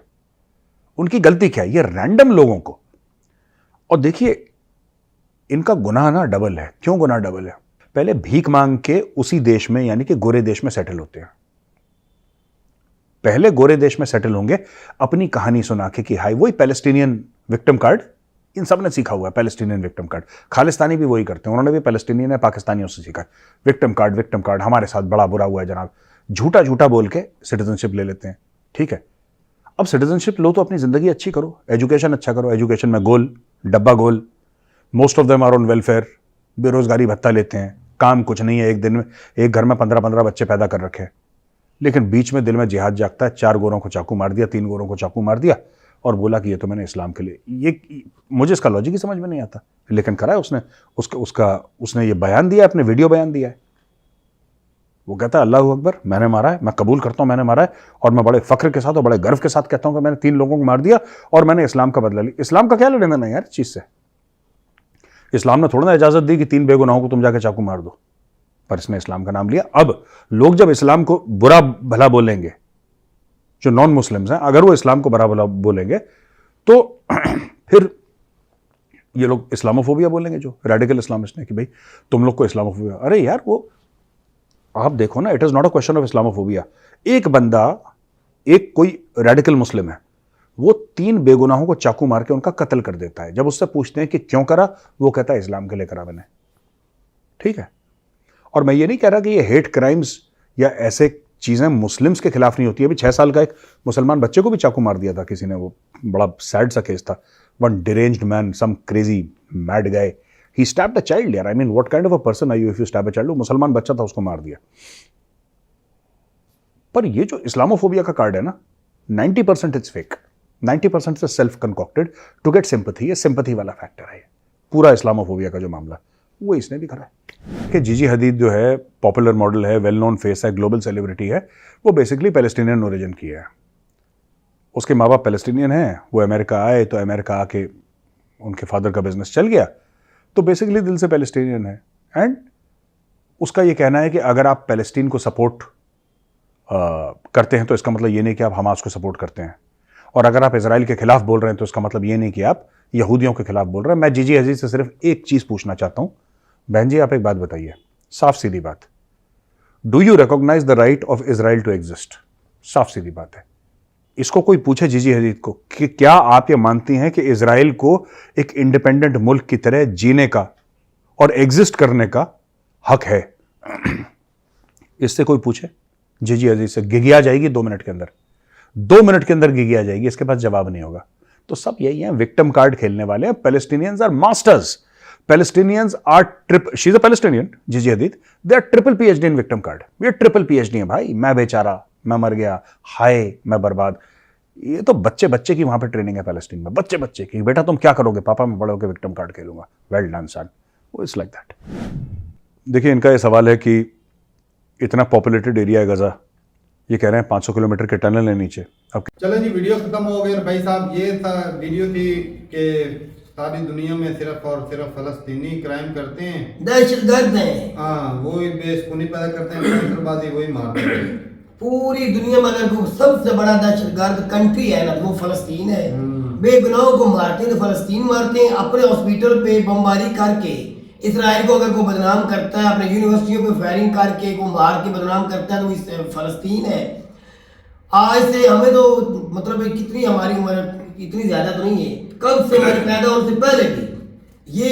उनकी गलती क्या है? ये रैंडम लोगों को, और देखिए इनका गुनाह ना डबल है। क्यों गुनाह डबल है? पहले भीख मांग के उसी देश में यानी कि गोरे देश में सेटल होते हैं, पहले गोरे देश में सेटल होंगे अपनी कहानी सुना के कि हाय, वही पैलेस्टीनियन विक्टिम कार्ड, इन सब ने सीखा हुआ है पैलेस्टीनियन विक्टिम कार्ड। खालिस्तानी भी वही करते हैं, उन्होंने भी पैलेस्टीनियन है पाकिस्तानियों से सीखा है। विक्टिम कार्ड हमारे साथ बड़ा बुरा हुआ है जनाब, झूठा झूठा बोल के सिटीजनशिप ले लेते हैं। ठीक है, अब सिटीजनशिप लो तो अपनी ज़िंदगी अच्छी करो, एजुकेशन अच्छा करो, एजुकेशन में गोल डब्बा गोल, most of them are on welfare, बेरोजगारी भत्ता लेते हैं, काम कुछ नहीं है, एक दिन में एक घर में 15-15 बच्चे पैदा कर रखे हैं, लेकिन बीच में दिल में जिहाद जागता है, 4 गोरों को चाकू मार दिया, 3 गोरों को चाकू मार दिया और बोला कि ये तो मैंने इस्लाम के लिए, ये मुझे इसका लॉजिक ही समझ में नहीं आता, लेकिन करा है उसने, उसने ये बयान दिया, अपने वीडियो बयान दिया है। वो कहता है अल्लाह अकबर, मैंने मारा है, मैं कबूल करता हूं मैंने मारा है, और मैं बड़े फख्र के साथ और बड़े गर्व के साथ कहता हूं कि मैंने 3 लोगों को मार दिया और मैंने इस्लाम का बदला लिया। इस्लाम का क्या लेना देना यार इस चीज से? इस्लाम ने थोड़ा ना इजाजत दी कि 3 बेगुनाहों को तुम जाके चाकू मार दो, पर इसने इस्लाम का नाम लिया। अब लोग जब इस्लाम को बुरा भला बोलेंगे, जो नॉन मुस्लिम्स हैं, अगर वो इस्लाम को बुरा भला बोलेंगे तो फिर ये लोग इस्लामोफोबिया बोलेंगे, जो रेडिकल इस्लामिस्ट ने कि भाई तुम लोग को इस्लामोफोबिया। अरे यार वो आप देखो ना, it is not a question of Islamophobia. एक बंदा, एक कोई रेडिकल मुस्लिम है, वो 3 बेगुनाहों को चाकू मार के उनका कत्ल कर देता है। जब उससे पूछते हैं कि क्यों करा, वो कहता है इस्लाम के लिए करा मैंने। ठीक है, और मैं ये नहीं कह रहा कि ये हेट क्राइम्स या ऐसे चीजें मुस्लिम्स के खिलाफ नहीं होती है। अभी 6 साल का एक मुसलमान बच्चे को भी चाकू मार दिया था किसी ने, वो बड़ा सैड सा केस था। One deranged man, some crazy mad guy, he stabbed a child यार। I mean what kind of a person are you if you stab a child? वो मुसलमान बच्चा था, उसको मार दिया। पर ये जो इस्लामोफोबिया का कार्ड है ना, 90% it's fake, 90% it's self concocted to get sympathy. ये सिंपैथी वाला फैक्टर है। पूरा इस्लामोफोबिया का जो मामला, वो इसने भी करा है कि जीजी हदीद जो है पॉपुलर मॉडल है, वेल नोन फेस है, ग्लोबल सेलिब्रिटी है, वो बेसिकली पैलेस्टीनियन ओरिजिन की है। उसके माँ बाप पैलेस्टीनियन हैं, वो अमेरिका आए तो अमेरिका आके उनके फादर का बिजनेस चल गया, तो बेसिकली दिल से पैलेस्टीनियन है। एंड उसका ये कहना है कि अगर आप पैलेस्टीन को सपोर्ट करते हैं तो इसका मतलब ये नहीं कि आप हमास को सपोर्ट करते हैं, और अगर आप इजराइल के खिलाफ बोल रहे हैं तो इसका मतलब ये नहीं कि आप यहूदियों के खिलाफ बोल रहे हैं। मैं जीजी हदीद से सिर्फ एक चीज पूछना चाहता हूं, बहन जी आप एक बात बताइए, साफ सीधी बात, do you recognise the right of Israel to exist? साफ सीधी बात है। इसको कोई पूछे जीजी हदीद को कि क्या आप ये मानती हैं कि इजराइल को एक इंडिपेंडेंट मुल्क की तरह जीने का और एग्जिस्ट करने का हक है? इससे कोई पूछे जीजी हदीद से, गिगिया जाएगी 2 मिनट के अंदर, 2 मिनट के अंदर गिगिया जाएगी, इसके पास जवाब नहीं होगा। तो सब यही है, विक्टिम कार्ड खेलने वाले हैं। Palestinians are masters, Palestinians are she is a Palestinian, Gigi Hadid, they are triple PhD in victim card. ये ट्रिपल पीएचडी है भाई, मैं बेचारा, मैं मर गया, हाय मैं बर्बाद। ये तो बच्चे बच्चे की वहां पे ट्रेनिंग है पैलेस्टीन में, बच्चे बच्चे की, बेटा तुम क्या करोगे? पापा मैं बड़े होकर विक्टिम कार्ड खेलूंगा। वेल डन सन, वो इट्स लाइक दैट। देखिए इनका ये सवाल है कि इतना पॉपुलेटेड एरिया है गजा, ये कह रहे हैं 500 किलोमीटर के टनल है नीचे। अब चलो जी, वीडियो खत्म हो गई। भाई साहब ये था वीडियो थी कि सारी दुनिया में सिर्फ और सिर्फ फलस्तीनी क्राइम करते हैं, दहशतगर्द हैं। हाँ वही बेसुनी पैदा करते हैं, फैसलबाजी वही मारते हैं। पूरी दुनिया में अगर कोई सबसे बड़ा दहशतगर्द कंट्री है ना तो वो फलस्तीन है। बेगुनाहों को मारते हैं तो फलस्तीन मारते हैं। अपने हॉस्पिटल पे बमबारी करके इसराइल को अगर कोई बदनाम करता है, अपने यूनिवर्सिटियों पे फायरिंग करके को मार के बदनाम करता है तो इस फलस्तीन है। आज से हमें तो मतलब कितनी हमारी उम्र इतनी ज्यादा तो नहीं है, कब से हमारे पैदा होने से पहले भी ये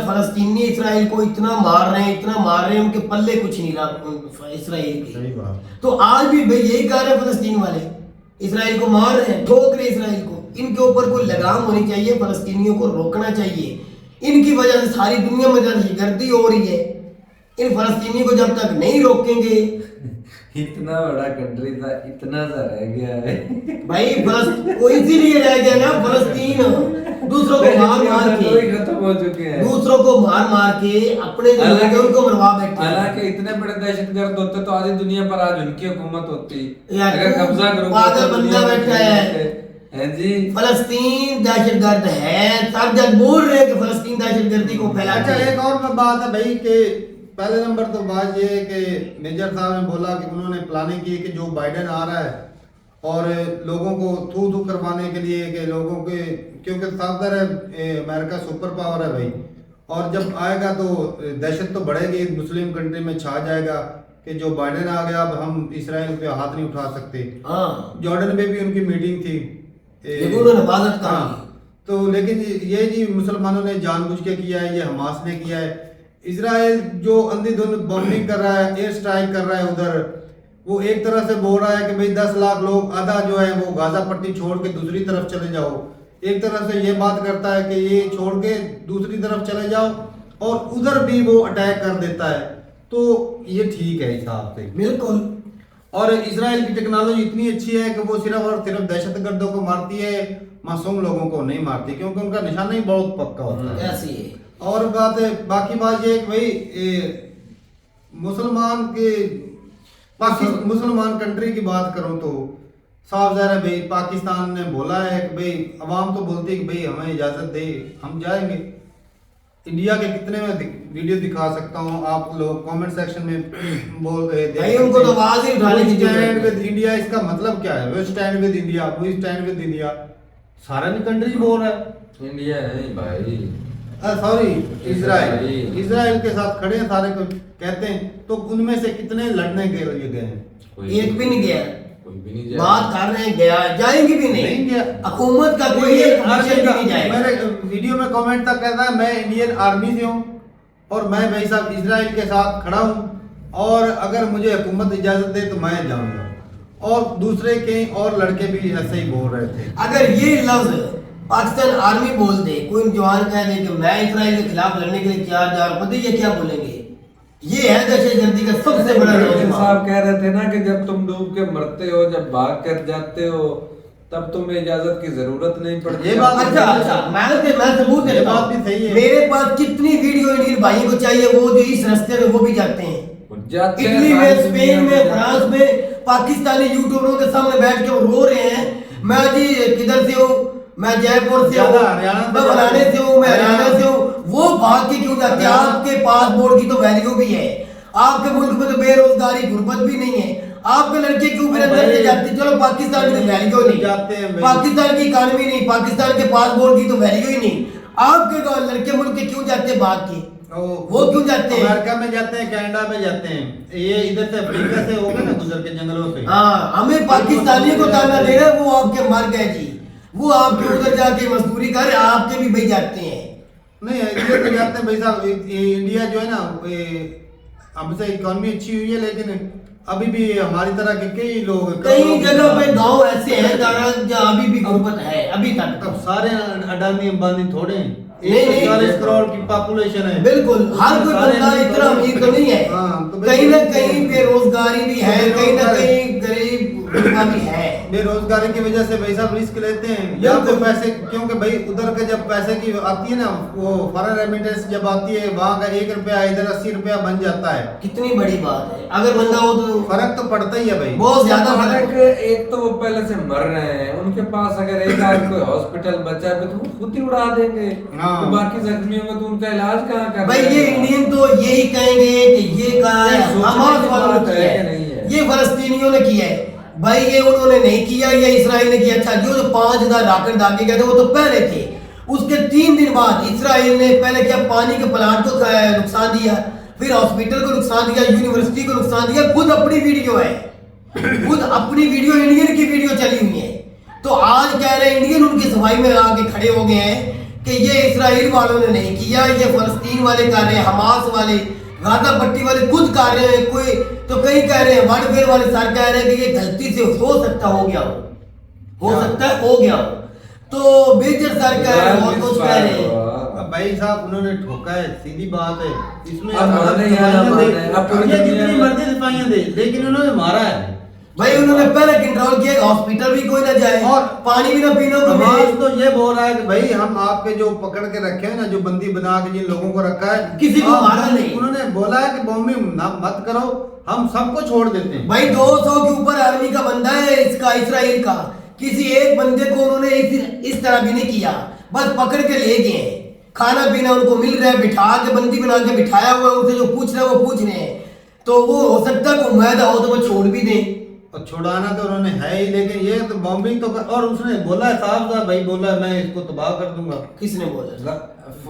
फलस्तीनी इसराइल को इतना मार रहे हैं, उनके पल्ले कुछ नहीं रहा इसराइल के। तो आज भी भाई यही कर रहे हैं फलस्तीन वाले, इसराइल को मार रहे हैं, ठोक रहे इसराइल को। इनके ऊपर कोई लगाम होनी चाहिए, फलस्तीनियों को रोकना चाहिए। इनकी वजह से सारी दुनिया में दहशतगर्दी हो रही है। इन फलस्तीनियों को जब तक नहीं रोकेंगे, इतना बड़ा कंट्री था, इतना सा रह गया है भाई वो इसीलिए रह गया ना फलस्तीन, दूसरों को मार के खत्म हो चुके हैं, दूसरों को मार के अपने उनको मरवा बैठे। हालांकि इतने बड़े दहशतगर्द होते तो आधी दुनिया पर आज उनकी हुकूमत होती। यार अगर कब्जा करो पागल बंदा बैठा है जी। फलस्तीन दहशतगर्द है, सब जग बोल रहे हैं कि फलस्तीन दहशतगर्दी को फैलाते अच्छा हैं। एक और बात है भाई कि पहले नंबर तो बात ये है कि मेजर साहब ने बोला कि उन्होंने प्लानिंग की कि जो बाइडेन आ रहा है और लोगों को थू करवाने के लिए कि लोगों के, क्योंकि साफदार है अमेरिका सुपर पावर है भाई, और जब आएगा तो दहशत तो बढ़ेगी, मुस्लिम कंट्री में छा जाएगा कि जो बाइडेन आ गया अब हम इसराइल पे हाथ नहीं उठा सकते। हाँ, जॉर्डन में भी उनकी मीटिंग थी, उन्होंने बात कहा। तो लेकिन ये जी मुसलमानों ने जानबूझ के किया है, ये हमास ने किया है। इजराइल जो अंधाधुंध बॉम्बिंग कर रहा है, एयर स्ट्राइक कर रहा है उधर, वो एक तरह से बोल रहा है कि भाई 10 लाख लोग आधा जो है वो गाजा पट्टी छोड़ के दूसरी तरफ चले जाओ। एक तरह से ये बात करता है कि ये छोड़ के दूसरी तरफ चले जाओ, और उधर भी वो अटैक कर देता है। तो ये ठीक है हिसाब से, बिल्कुल। और इजराइल की टेक्नोलॉजी इतनी अच्छी है कि वो सिर्फ और सिर्फ दहशतगर्दों को मारती है, मासूम लोगों को नहीं मारती, क्योंकि उनका निशाना ही बहुत पक्का होता है। ऐसी है। और बाकी बात ये है कि भाई मुसलमान कंट्री की बात करूं तो साफ ज़ाहिर है भाई, पाकिस्तान ने बोला है कि भाई अवाम तो बोलती है कि भाई हमें इजाज़त दे, हम जाएंगे। इंडिया के कितने में वीडियो दिखा सकता हूँ, आप लोग कमेंट सेक्शन में बोल रहे थे भाई उनको तो आवाज ही उठाने की जरूरत स्टैंड है। विद इंडिया, इसका मतलब क्या है? वो स्टैंड विद इंडिया, वो स्टैंड विद इंडिया, सारा नहीं कंट्री बोल रहा है। इंडिया नहीं भाई, सॉरी, इजराइल इजराइल के साथ खड़े हैं सारे को कहते हैं। तो उनमें से कितने लड़ने के लिए गए हैं? एक भी नहीं गया। कोई भी नहीं बात कर रहे हैं, गया जाएंगे भी नहीं नहीं। गया। हुकूमत का कोई एक मिशन भी नहीं जाएगा। मेरे वीडियो में कमेंट तक कहता है मैं इंडियन आर्मी से हूँ और मैं भाई साहब इजराइल के साथ खड़ा हूँ, और अगर मुझे हुकूमत इजाजत दे तो मैं जाऊंगा। और दूसरे के और लड़के भी ऐसे ही बोल रहे थे। अगर ये लफ्ज पाकिस्तान आर्मी बोल दे, कोई जवान कह दे कि मैं इजराइल के खिलाफ लड़ने के लिए तैयार जा रहा हूं, पता ये क्या बोलेंगे? ये है दहशतगर्दी का सबसे बड़ा लेकिन नाम। साहब कह रहे थे ना कि जब तुम डूब के मरते हो, जब भाग कर जाते हो, तब तुम्हें इजाजत की जरूरत नहीं पड़ती। ये बात अच्छा अच्छा, मैं सबूत ये देता बात हूं। भी सही है। मेरे पास कितनी वीडियो इंडियन भाइयों को चाहिए, वो जो इस रास्ते में वो भी जाते हैं, जाते हैं, इटली में, सारी स्पेन दुनिया में, जाते हैं। फ्रांस में, पाकिस्तानी यूट्यूबरों के सामने बैठ के वो रो रहे हैं। मैं जी किधर से हूँ, मैं जयपुर से हूँ, ज्यादा हरियाणा से, मैं फलाने से हूँ, मैं हरियाणा से हूँ। वो भाग के क्यों जाते हैं? आपके पासपोर्ट की तो वैल्यू भी है, आपके मुल्क में तो बेरोजगारी गुर्बत भी नहीं है, आपके लड़के क्यों फिर अंदर से जाते हैं? चलो पाकिस्तान की तो वैल्यू जाते हैं नहीं, भाई। पाकिस्तान की इकानमी नहीं, पाकिस्तान के पासपोर्ट की तो वैल्यू ही नहीं, आपके लड़के मुल्क के क्यों जाते हैं भाग के? वो क्यों जाते हैं? अमेरिका में जाते हैं, कनाडा में जाते हैं, ये इधर से अफ्रीका से हो गए ना गुजर के जंगलों से। हाँ, हमें पाकिस्तानियों को ताना दे रहे हैं, वो आपके मर गए जी, वो आपके उधर जाके मजदूरी कर रहे, आपके भी भाई जाते हैं। नहीं इधर तो जाते हैं भाई साहब। इंडिया जो है ना, अब से इकोनॉमी अच्छी हुई है, लेकिन अभी भी हमारी तरह के कई लोग, कई जगह पे गांव ऐसे हैं जहाँ अभी भी गुर्बत है, अभी तक। अब सारे अडानी अंबानी थोड़े हैं, नहीं, नहीं। 140 करोड़ की पॉपुलेशन है। बिल्कुल, हर कोई सारे बंदा इतना अमीर तो नहीं है। हाँ, तो कहीं ना बिल्कुल। कहीं बेरोजगारी भी है, कहीं ना कहीं गरीब गुरबा भी है। बेरोजगारी की वजह से भाई साहब रिस्क लेते हैं, या तो पैसे, क्योंकि भाई उधर के जब पैसे की आती है ना, वो फॉरेन रेमिटेंस जब आती है, वहाँ का 1 रुपया इधर 80 रुपया बन जाता है। कितनी बड़ी बात है, अगर बंदा हो तो फर्क तो पड़ता ही है भाई। बहुत ज्यादा फर्क है। एक तो वो पहले से मर रहे हैं, उनके पास अगर एक आध कोई हॉस्पिटल बचा है तो वो खुद ही उड़ा देंगे। हाँ। तो बाकी जख्मियों में तो उनका इलाज कहाँ कर भाई ये इंडियन तो यही कहेंगे कि ये कहा है, ये सोचने हमास की वालों ने बात किया है कि नहीं है, है? ये फलस्तीनियों ने किया है भाई, ये उन्होंने नहीं किया, ये इसराइल ने किया। अच्छा, जो 5000 रॉकेट दागे गए थे वो तो पहले थे, उसके 3 दिन बाद इसराइल ने पहले क्या पानी के प्लांट को नुकसान दिया, फिर हॉस्पिटल को नुकसान दिया, यूनिवर्सिटी को नुकसान दिया। खुद अपनी वीडियो है, खुद अपनी वीडियो, इंडियन की वीडियो चली हुई है। तो आज कह रहे हैं इंडियन उनकी सफाई में आके खड़े हो गए हैं कि ये इसराइल वालों ने नहीं किया, ये फलस्तीन वाले कर रहे हैं, हमास वाले, गाजा पट्टी वाले खुद कर रहे हैं। कोई तो कहीं कह रहे हैं, वार्डफेयर वाले सर कह रहे हैं कि ये गलती से हो सकता हो गया हो सकता है हो गया हो। तो बेजर सर कह रहे हैं और कुछ कह रहे हैं। अब भाई साहब उन्होंने ठोका है, सीधी बात है। इसमें अब माने या ना माने, अब पूरी ये दुनिया जितनी में- मर्जी सिपाहियां दे, लेकिन उन्होंने मारा है भाई उन्होंने पहले कंट्रोल किया, हॉस्पिटल भी कोई ना जाए और पानी भी ना पीने को हमास मिले। तो ये बोल रहा है कि भाई हम आपके जो पकड़ के रखे हैं ना, जो बंदी बना के जिन लोगों को रखा है, किसी को आप- मारा नहीं। उन्होंने बोला है कि बॉम्बिंग मत करो, हम सबको छोड़ देते हैं। भाई 200 के ऊपर आर्मी का बंदा है इसका, इसराइल का। किसी एक बंदे को उन्होंने इस तरह भी नहीं किया, बस पकड़ के ले गए हैं। खाना पीना उनको मिल रहा है, बिठा के बंदी बना के बिठाया हुआ है, उनसे जो पूछ रहे हैं वो पूछ रहे हैं। तो वो हो सकता है कोई मुआहदा हो तो वो छोड़ भी दें। और छुड़ाना तो उन्होंने है ही, लेकिन ये तो बॉम्बिंग तो और उसने बोला है, साहब साहब भाई बोला है, मैं इसको तबाह कर दूंगा। किसने बोला?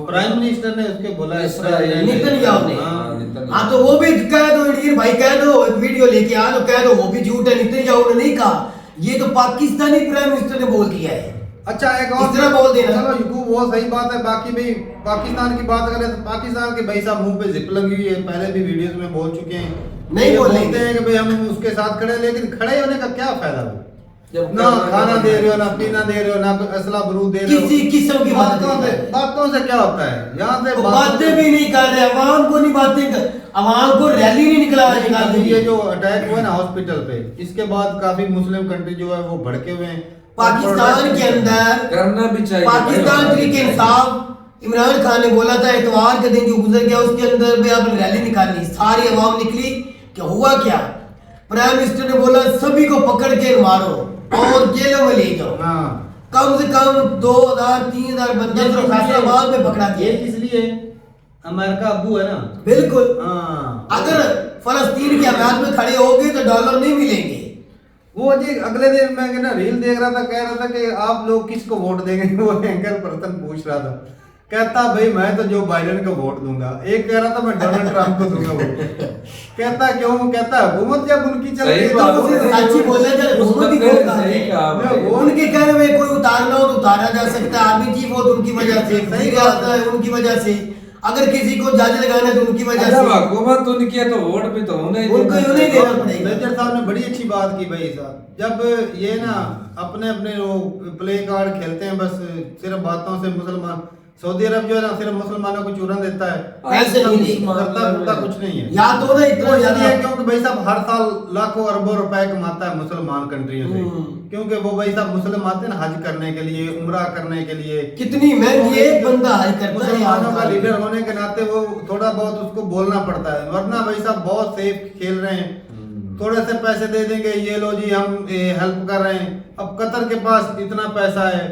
प्राइम मिनिस्टर ने उसके बोला है, नेतन्याहू ने। हाँ। हाँ तो वो भी कह दो, इंडियन भाई कह दो, एक वीडियो लेके आ तो कह दो वो भी झूठ है, नेतन्याहू ने नहीं कहा, ये तो पाकिस्तानी प्राइम मिनिस्टर ने बोल दिया है। अच्छा एक और इस तरह बोल देना। चलो यूकूब वो सही बात है। बाकी भाई पाकिस्तान की बात करें तो पाकिस्तान के भाई साहब मुंह पे जिप लगी हुई है, पहले भी वीडियोस में बोल चुके हैं। नहीं ये बोलेंगे। बोलते हैं कि भाई हम उसके साथ खड़े हैं, लेकिन खड़े होने का क्या फायदा भाई? जब ना करना खाना है, दे रहे हो, ना पीना दे रहे हो, ना असला बरूद दे रहे हो। किसी किस्म की मदद बातों नहीं से कर रहे। बातों से क्या होता है? यहाँ से वो बातें भी नहीं कर रहे, अवाम को नहीं बातें कर, अवाम को रैली नहीं निकला निकाल अभी ये दी। जो अटैक हुआ ना हॉस्पिटल पे, इसके बाद काफी मुस्लिम कंट्री जो है वो भड़के हुए हैं। पाकिस्तान के अंदर करना भी चाहिए। पाकिस्तान तरीके इंसाफ इमरान खान ने बोला था इतवार के दिन जो गुजर गया उसके अंदर भी आपने रैली निकालनी, सारी अवाम निकली। क्या हुआ क्या? प्राइम मिनिस्टर ने बोला सभी को पकड़ के मारो और जेलों में ले जाओ। हाँ कम से कम 2000-3000 बंदे तो फैसलाबाद में पकड़ा ये दिए। इसलिए अमेरिका अबू है ना। बिल्कुल। हाँ अगर फलस्तीन की आबाद में खड़े होगे तो डॉलर नहीं मिलेंगे। वो जी अगले दिन मैं ना रील देख रहा था, कह रहा था कि आप लोग किसको वोट देंगे? वो एंकर पर्सन पूछ रहा था, कहता भाई मैं तो जो बाइडेन को वोट दूंगा। एक कह रहा था मैं डोनाल्ड ट्रंप को दूंगा वोट। कहता क्यों? कहता हुकूमत जब उनकी चल रही है सही तो बात उसे है। सच्ची बोलना चाहिए, उस हुकूमत ही बंदे ने वोट डाले। सही कहा भाई। वो उनके कहने में कोई उतारना हो तो उतारा जा सकता है। आर्मी चीफ हो तो उनकी वजह से, सही वजीर बात आज़म है उनकी वजह से, अगर किसी को जज लगाना है तो उनकी वजह जब से। हुकूमत उनकी है तो वोट भी तो उन्हें उनको ही उन्हें देना पड़ेगा। मेजर साहब ने बड़ी अच्छी बात की भाई साहब। जब ये ना अपने अपने वो प्ले कार्ड खेलते हैं, बस सिर्फ बातों से मुसलमान, सऊदी अरब जो है ना सिर्फ मुसलमानों को चूरन देता है, पैसे नहीं देगा। करता कुछ नहीं है। या तो ना इतना वो ज्यादा इसलिए क्योंकि भाई साहब हर साल लाखों अरबों रुपए कमाता है मुसलमान कंट्रियों से, क्योंकि वो भाई साहब मुस्लिम आते हैं ना हज करने के लिए, उम्रा करने के लिए। कितनी महंगी एक बंदा हज करता है। मुसलमानों का लीडर होने के नाते वो थोड़ा बहुत उसको बोलना पड़ता है, वरना भाई साहब बहुत सेफ खेल रहे हैं। थोड़े से पैसे दे देंगे, ये लो जी हम हेल्प कर रहे हैं। अब कतर के पास इतना पैसा है,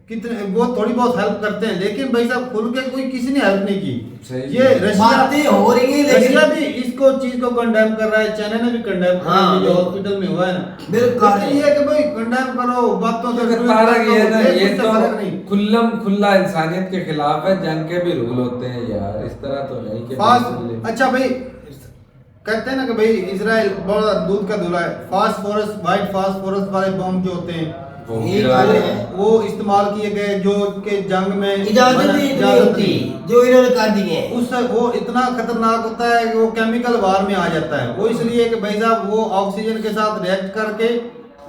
कितने वो थोड़ी बहुत हेल्प करते हैं, लेकिन भाई साहब खुल के कोई किसी ने हेल्प नहीं की। सही ये रशिया बातें हो रही हैं लेकिन रशिया भी इसको चीज को कंडेम कर रहा है, चाइना ने भी कंडेम कर हाँ, रहा है, जो बिल्कुल। हॉस्पिटल में हुआ है ना। बिल्कुल। ये है कि भाई कंडेम करो, बातों से तारक ये ना, ये कुछ तो फर्क नहीं। खुल्लम खुल्ला इंसानियत के खिलाफ है। जंग के भी रूल होते हैं यार, इस तरह तो नहीं कि फास्ट अच्छा भाई कहते हैं ना कि भाई इजराइल बहुत दूध का दूल्हा है। फास्फोरस वाइट फास्फोरस वाले बम जो होते हैं वो ये गिरा वाले है। हैं। वो इस्तेमाल किए गए, जो के जंग में इजाजत ही इतनी होती जो इन्होंने कर दी है। उस वो इतना खतरनाक होता है कि वो केमिकल वार में आ जाता है। वो इसलिए कि भाई साहब वो ऑक्सीजन के साथ रिएक्ट करके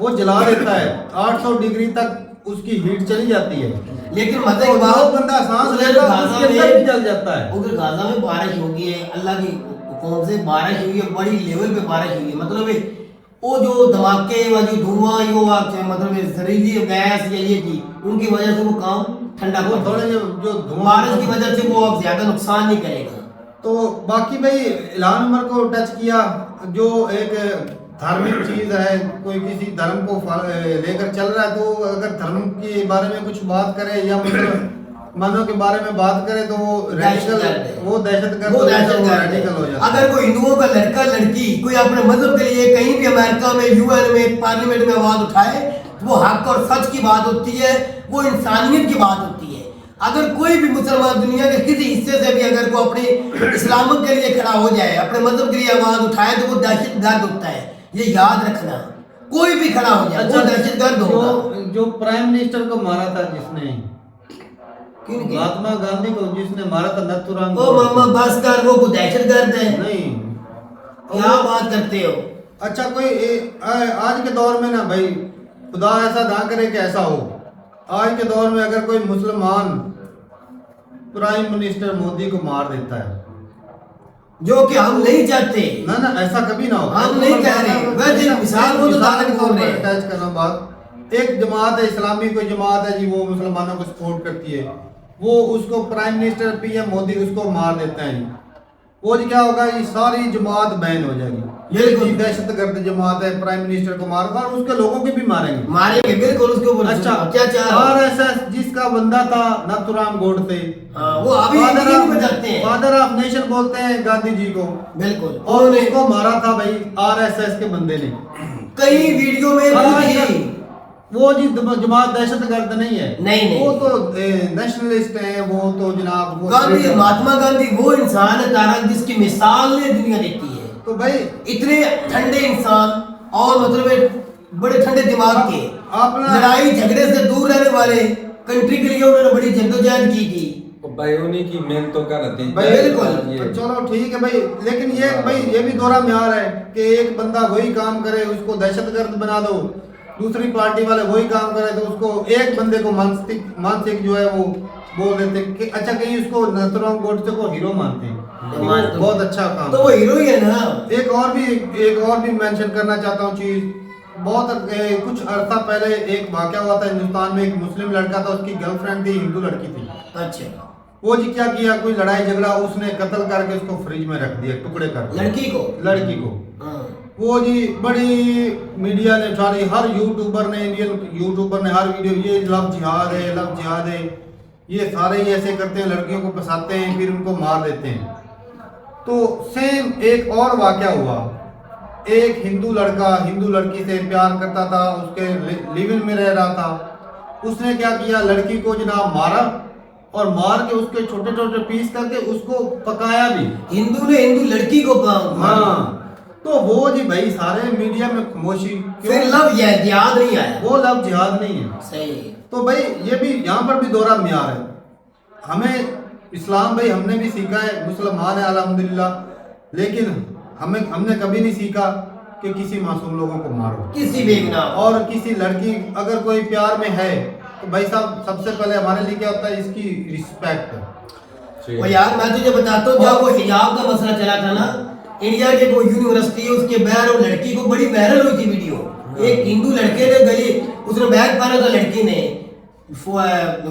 वो जला देता है, 800 डिग्री तक उसकी हीट चली जाती है। लेकिन मजे तो की बात, जो बंदा सांस उधर लेगा गाजा उसके अंदर भी में जल जाता है। उधर गाजा में बारिश होगी है, अल्लाह की हुकूम से बारिश हुई है, बड़ी लेवल पे बारिश हुई है। मतलब वो जो धमाके व जो धुआं यो मतलब जहरीली गैस या ये थी, उनकी वजह से वो काम ठंडा वो पड़ थोड़े गया। जो धुआं बारिश की वजह से वो अब ज्यादा नुकसान नहीं करेगा। तो बाकी भाई इल्हान उमर को टच किया, जो एक धार्मिक चीज है, कोई किसी धर्म को लेकर चल रहा है, तो अगर धर्म के बारे में कुछ बात करे या मुसलमानों के बारे में बात करे तो वो रेडिकल, वो दहशतगर्द वो हो जाता है, वो दहशतगर्द रेडिकल हो है। जाता है। अगर कोई हिंदुओं का लड़का लड़की कोई अपने मजहब के लिए कहीं भी अमेरिका में, यूएन में, पार्लियामेंट में आवाज उठाए तो वो हक और सच की बात होती है, वो इंसानियत की बात होती है। अगर कोई भी मुसलमान दुनिया के किसी हिस्से से भी अगर को अपने इस्लाम के लिए खड़ा हो जाए, अपने मजहब के लिए आवाज उठाए तो वो दहशतगर्द होता है। ये याद रखना, कोई भी खड़ा हो जाए वो दहशतगर्द होगा। जो प्राइम मिनिस्टर को मारा था जिसने, किनकी? महात्मा गांधी को जिसने मारा था, नथुराम ओ मामा बस कर, वो दहशतगर्द है। नहीं, क्या बात करते हो? अच्छा कोई आज के दौर में ना भाई, खुदा ऐसा ना करे कि ऐसा हो, आज के दौर में अगर कोई मुसलमान प्राइम मिनिस्टर मोदी को मार देता है, जो कि हम नहीं चाहते, ना ना ऐसा कभी ना हो। हम नहीं कह रहे, वैसे मिसाल वो तो दादा की बोल रहे हैं। अटैच करना बात, एक जमात है इस्लामी, कोई जमात है जी वो मुसलमानों को सपोर्ट करती है, वो उसको प्राइम मिनिस्टर पीएम मोदी उसको मार देते हैं जी, वो जी क्या होगा, ये सारी जमात बैन हो जाएगी। ये बिल्कुल। जी दहशतगर्द जमात है, प्राइम मिनिस्टर को मारेगा और उसके लोगों के भी मारेंगे। मारेंगे बिल्कुल उसके ऊपर। अच्छा क्या चाह रहे हो? आरएसएस जिसका बंदा था नथुराम गोडसे, हाँ, वो अभी नहीं बचाते हैं। फादर ऑफ नेशन बोलते हैं गांधी जी को, बिल्कुल। और उसको मारा था भाई आरएसएस के बंदे ने। कई वीडियो में हाँ, वो जी जमात दहशतगर्द नहीं है, नहीं। वो तो नेशनलिस्ट है, वो तो जनाब वो गांधी, महात्मा गांधी वो इंसान है तारक जिसकी मिसाल ने दुनिया देती है। तो भाई इतने ठंडे इंसान और मतलब बड़े ठंडे दिमाग के, अपना लड़ाई झगड़े से दूर रहने वाले कंट्री के लिए उन्होंने बड़ी जद्दोजहद की थी। तो भाई उन्हीं की मेहनतों का नतीजा भाई है बिल्कुल। ये। चलो ठीक है भाई, लेकिन ये भी दोहरा म्यार है कि एक बंदा वही काम करे उसको दहशतगर्द बना दो, दूसरी पार्टी वाले वही काम करे तो उसको एक बंदे को मानसिक जो है वो बोल देते कि अच्छा कहीं उसको नथुराम गोडसे को हीरो मानते हैं, तो वो बहुत अच्छा काम। तो वो हीरो ही है ना। एक और भी मेंशन करना चाहता हूँ चीज, कुछ अर्सा पहले एक वाकया हुआ था हिंदुस्तान में। एक मुस्लिम लड़का था, उसकी गर्लफ्रेंड थी, हिंदू लड़की थी। अच्छा। वो जी क्या किया, कोई लड़ाई झगड़ा, उसने कत्ल करके उसको फ्रिज में रख दिया, टुकड़े कर लड़की को हाँ। वो जी बड़ी मीडिया ने सारी, हर यूट्यूबर ने, इंडियन यूट्यूबर ने हर वीडियो, ये लव जिहाद है, लव जिहाद है, ये सारे ही ऐसे करते हैं, लड़कियों को फंसाते हैं फिर उनको मार देते हैं। तो सेम एक और वाकया हुआ, एक हिंदू लड़का हिंदू लड़की से प्यार करता था, उसके लिव इन में रह रहा था। उसने क्या किया, लड़की को जनाब मारा और मार के उसके छोटे छोटे पीस करके उसको पकाया भी। हिंदू ने हिंदू लड़की को हाँ, तो वो जी भाई सारे मीडिया में खामोशी, फिर लव जिहाद नहीं आया। वो लव जिहाद नहीं है। सही। तो भाई ये भी यहाँ पर भी दोहरा म्यार है। हमें इस्लाम भाई हमने भी सीखा है, मुसलमान है अल्हम्दुलिल्लाह, लेकिन हमने कभी नहीं सीखा कि किसी मासूम लोगों को मारो, किसी बेगुनाह। और किसी लड़की अगर कोई प्यार में है तो भाई साहब सबसे पहले हमारे लिए क्या होता है, इसकी रिस्पेक्ट। वो यार मैं तुझे बताता हूँ, जब वो हिजाब का मसला चला था ना, इंडिया के कोई यूनिवर्सिटी है उसके बाहर वो लड़की को बड़ी वायरल हुई थी वीडियो। एक हिंदू लड़के ने गली, उसने बैग पहना था, लड़की ने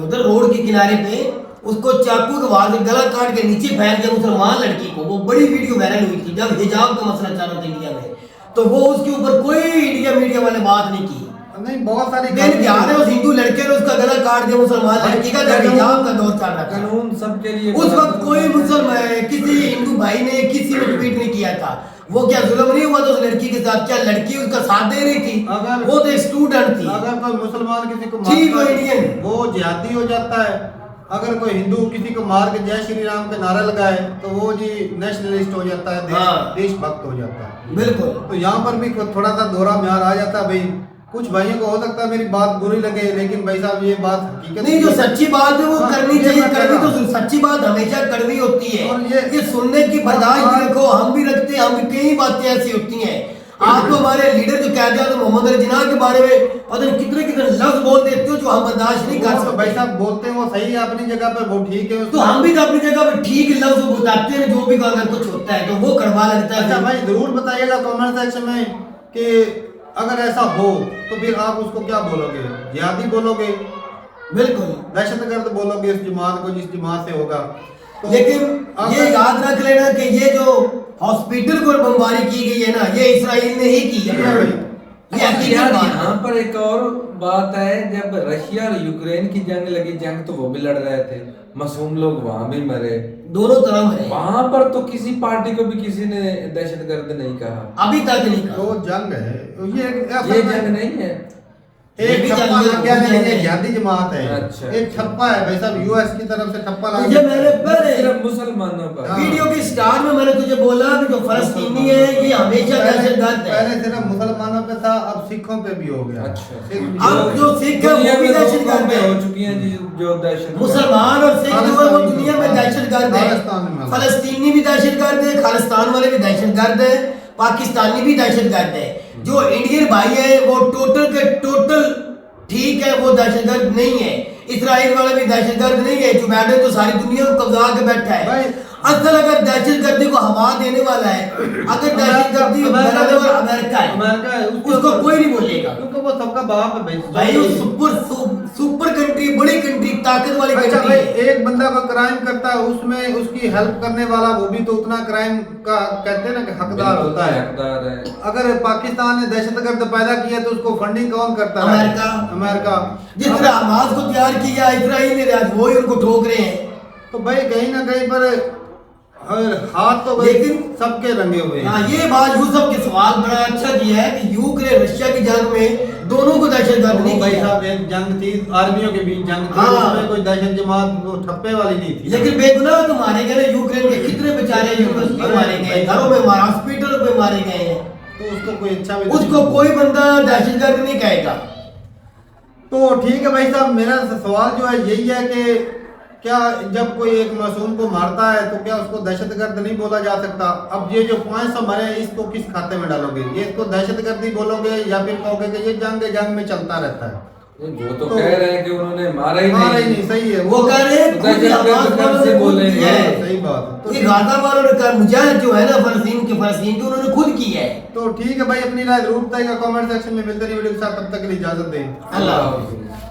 उधर रोड के किनारे पे उसको चाकू के वार से गला काट के नीचे फेंक दिया मुसलमान लड़की को। वो बड़ी वीडियो वायरल हुई थी जब हिजाब का मसला चल रहा था इंडिया में। तो वो उसके ऊपर कोई इंडिया मीडिया वाले बात नहीं की। नहीं, बहुत सारी लेकिन ध्यान है उस हिंदू लड़के ने उसका गला काट दिया मुसलमान लड़की का, जब हिजाब का दौर चल रहा था। कानून सबके लिए उस वक्त कोई मुसलमान किसी हिंदू भाई ने किसी ने ट्वीट नहीं किया था। वो क्या जुल्म नहीं हुआ था उस लड़की के साथ? क्या लड़की उसका साथ दे रही थी? अगर वो तो एक स्टूडेंट थी। अगर कोई मुसलमान किसी को ठीक मारता है, है, इंडियन। वो जिहादी हो जाता है। अगर कोई हिंदू किसी को मार के जय श्री राम के नारा लगाए तो वो जी नेशनलिस्ट हो जाता है, हाँ। देशभक्त हो जाता है। बिल्कुल। तो यहाँ पर भी थोड़ा सा दोहरा म्यार आ जाता है भाई। कुछ भाइयों को हो सकता है मेरी बात बुरी लगे, लेकिन भाई साहब ये बात हकीकत नहीं, जो सच्ची बात है वो हाँ, करनी ये चाहिए। मैं करनी कह रहा तो सच्ची बात हमेशा कड़वी होती है, और ये सुनने की बर्दाश्त और- भी रखो। हम भी रखते हैं, हम भी कई बातें ऐसी होती हैं। आप तो हमारे लीडर जो कहते हैं मोहम्मद अली जिन्ना के बारे में पता नहीं कितने कितने लफ्ज बोल देते हो जो हम बर्दाश्त नहीं कर वो तो भाई सकते। साहब बोलते हैं वो सही है अपनी जगह पर, वो ठीक है। तो हम भी तो अपनी जगह पे ठीक लफ्ज बताते हैं, जो भी अगर कुछ होता है तो वो कड़वा लगता है। अच्छा भाई जरूर बताइएगा कमेंट सेक्शन में कि अगर ऐसा हो तो फिर आप उसको क्या बोलोगे, जिहादी बोलोगे, बिल्कुल। दहशतगर्द बोलोगे इस जमात को जिस जमात से होगा। तो लेकिन अगर- ये याद रख लेना कि ये जो हॉस्पिटल को बमबारी की गई है ना, ये इसराइल ने ही की है। ये हकीकत यार बात है। यहाँ पर एक और बात है, जब रशिया और यूक्रेन की जंग लगी, जंग तो वो भी लड़ रहे थे, मासूम लोग वहां भी मरे, दोनों तरफ मरे। वहां पर तो किसी पार्टी को भी किसी ने दहशतगर्द नहीं कहा। अभी तक नहीं कहा। तो जंग है, तो ये जंग नहीं है। एक भी ठप्पा जंग लग गया है, नहीं, है। ये जिहादी जमात है। अच्छा। एक ठप्पा है भाई साहब, यूएस की तरफ से ठप्पा लग तुझे मैंने पहले सिर्फ मुसलमानों पर। हाँ। वीडियो के स्टार्ट में मैंने तुझे बोला कि जो फलस्तीनी है ये हमेशा दहशतगर्द है। पहले सिर्फ मुसलमानों पे था, अब सिखों पे भी हो गया। अच्छा। सिख- अब जो सिख है दुनिया वो भी में दो दहशतगर्द कौमें है। हो चुकी हैं जो दहशत मुसलमान और सिख जो है वो दुनिया में दहशतगर्द है। खालिस्तान में। फलस्तीनी भी दहशतगर्द है, खालिस्तान वाले भी दहशतगर्द है, पाकिस्तानी भी दहशतगर्द है। जो इंडियन भाई है वो टोटल के टोटल ठीक है, वो दहशतगर्द नहीं है। इजराइल वाला भी दहशतगर्द नहीं है। जो बाइडेन तो सारी दुनिया को कब्जा के बैठा है। भाई- असल अगर दहशतगर्दी को हवा देने वाला है, अगर दहशतगर्दी बनाने वाला अमेरिका है, उसको कोई नहीं बोलेगा। क्योंकि वो सबका बाप है भाई वो सुपर कंट्री, बड़ी कंट्री, ताकत वाली अच्छा कंट्री भाई, है। एक बंदा का क्राइम करता है उसमें उसकी हेल्प करने वाला वो भी तो उतना क्राइम का कहते हैं ना कि हकदार होता है। हकदार है। अगर पाकिस्तान ने दहशतगर्द पैदा किया तो उसको फंडिंग कौन करता है? अमेरिका। अमेरिका। जिस तरह हमास को तैयार किया इजराइल ने, आज वो ही उनको ठोक रहे हैं। तो भाई कहीं ना कहीं पर हाथ तो भाई लेकिन- सबके रंगे हुए हैं। हाँ, ये बात यूसुफ के सवाल बड़ा अच्छा किया है कि यूक्रेन रशिया की जंग में दोनों को दहशतगर्द तो नहीं भाई किया। साहब एक जंग थी, आर्मियों के बीच जंग थी, हाँ। उसमें कोई दहशत जमात वो ठप्पे वाली नहीं थी। लेकिन बेगुनाह तो मारे गए ना, यूक्रेन के कितने बेचारे यूनिवर्सिटी में मारे गए, घरों में मारा, हॉस्पिटलों पे मारे गए हैं। तो उसको कोई अच्छा भी उसको कोई बंदा दहशतगर्द नहीं कहेगा। तो ठीक है भाई साहब, मेरा सवाल जो है यही है कि क्या जब कोई एक मासूम को मारता है तो क्या उसको दहशतगर्द नहीं बोला जा सकता? अब ये जो 500 मरे हैं इसको किस खाते में डालोगे? ये इसको दहशतगर्दी बोलोगे या फिर कहोगे कि ये जंग में चलता रहता है? वो तो कह रहे हैं कि उन्होंने मारा ही नहीं। सही है, वो कह रहे हैं खुद ही हमास वालों ने खुद किया है। सही बात है। तो ये गाजा वालों ने कहा, मुजाहिद जो है ना फलस्तीन के उन्होंने खुद किया है। तो ठीक है भाई, अपनी राय जरूर बताइएगा कमेंट सेक्शन में। मिलते हैं वीडियो के साथ, तब तक के लिए इजाजत दें। अल्लाह हाफ़िज़।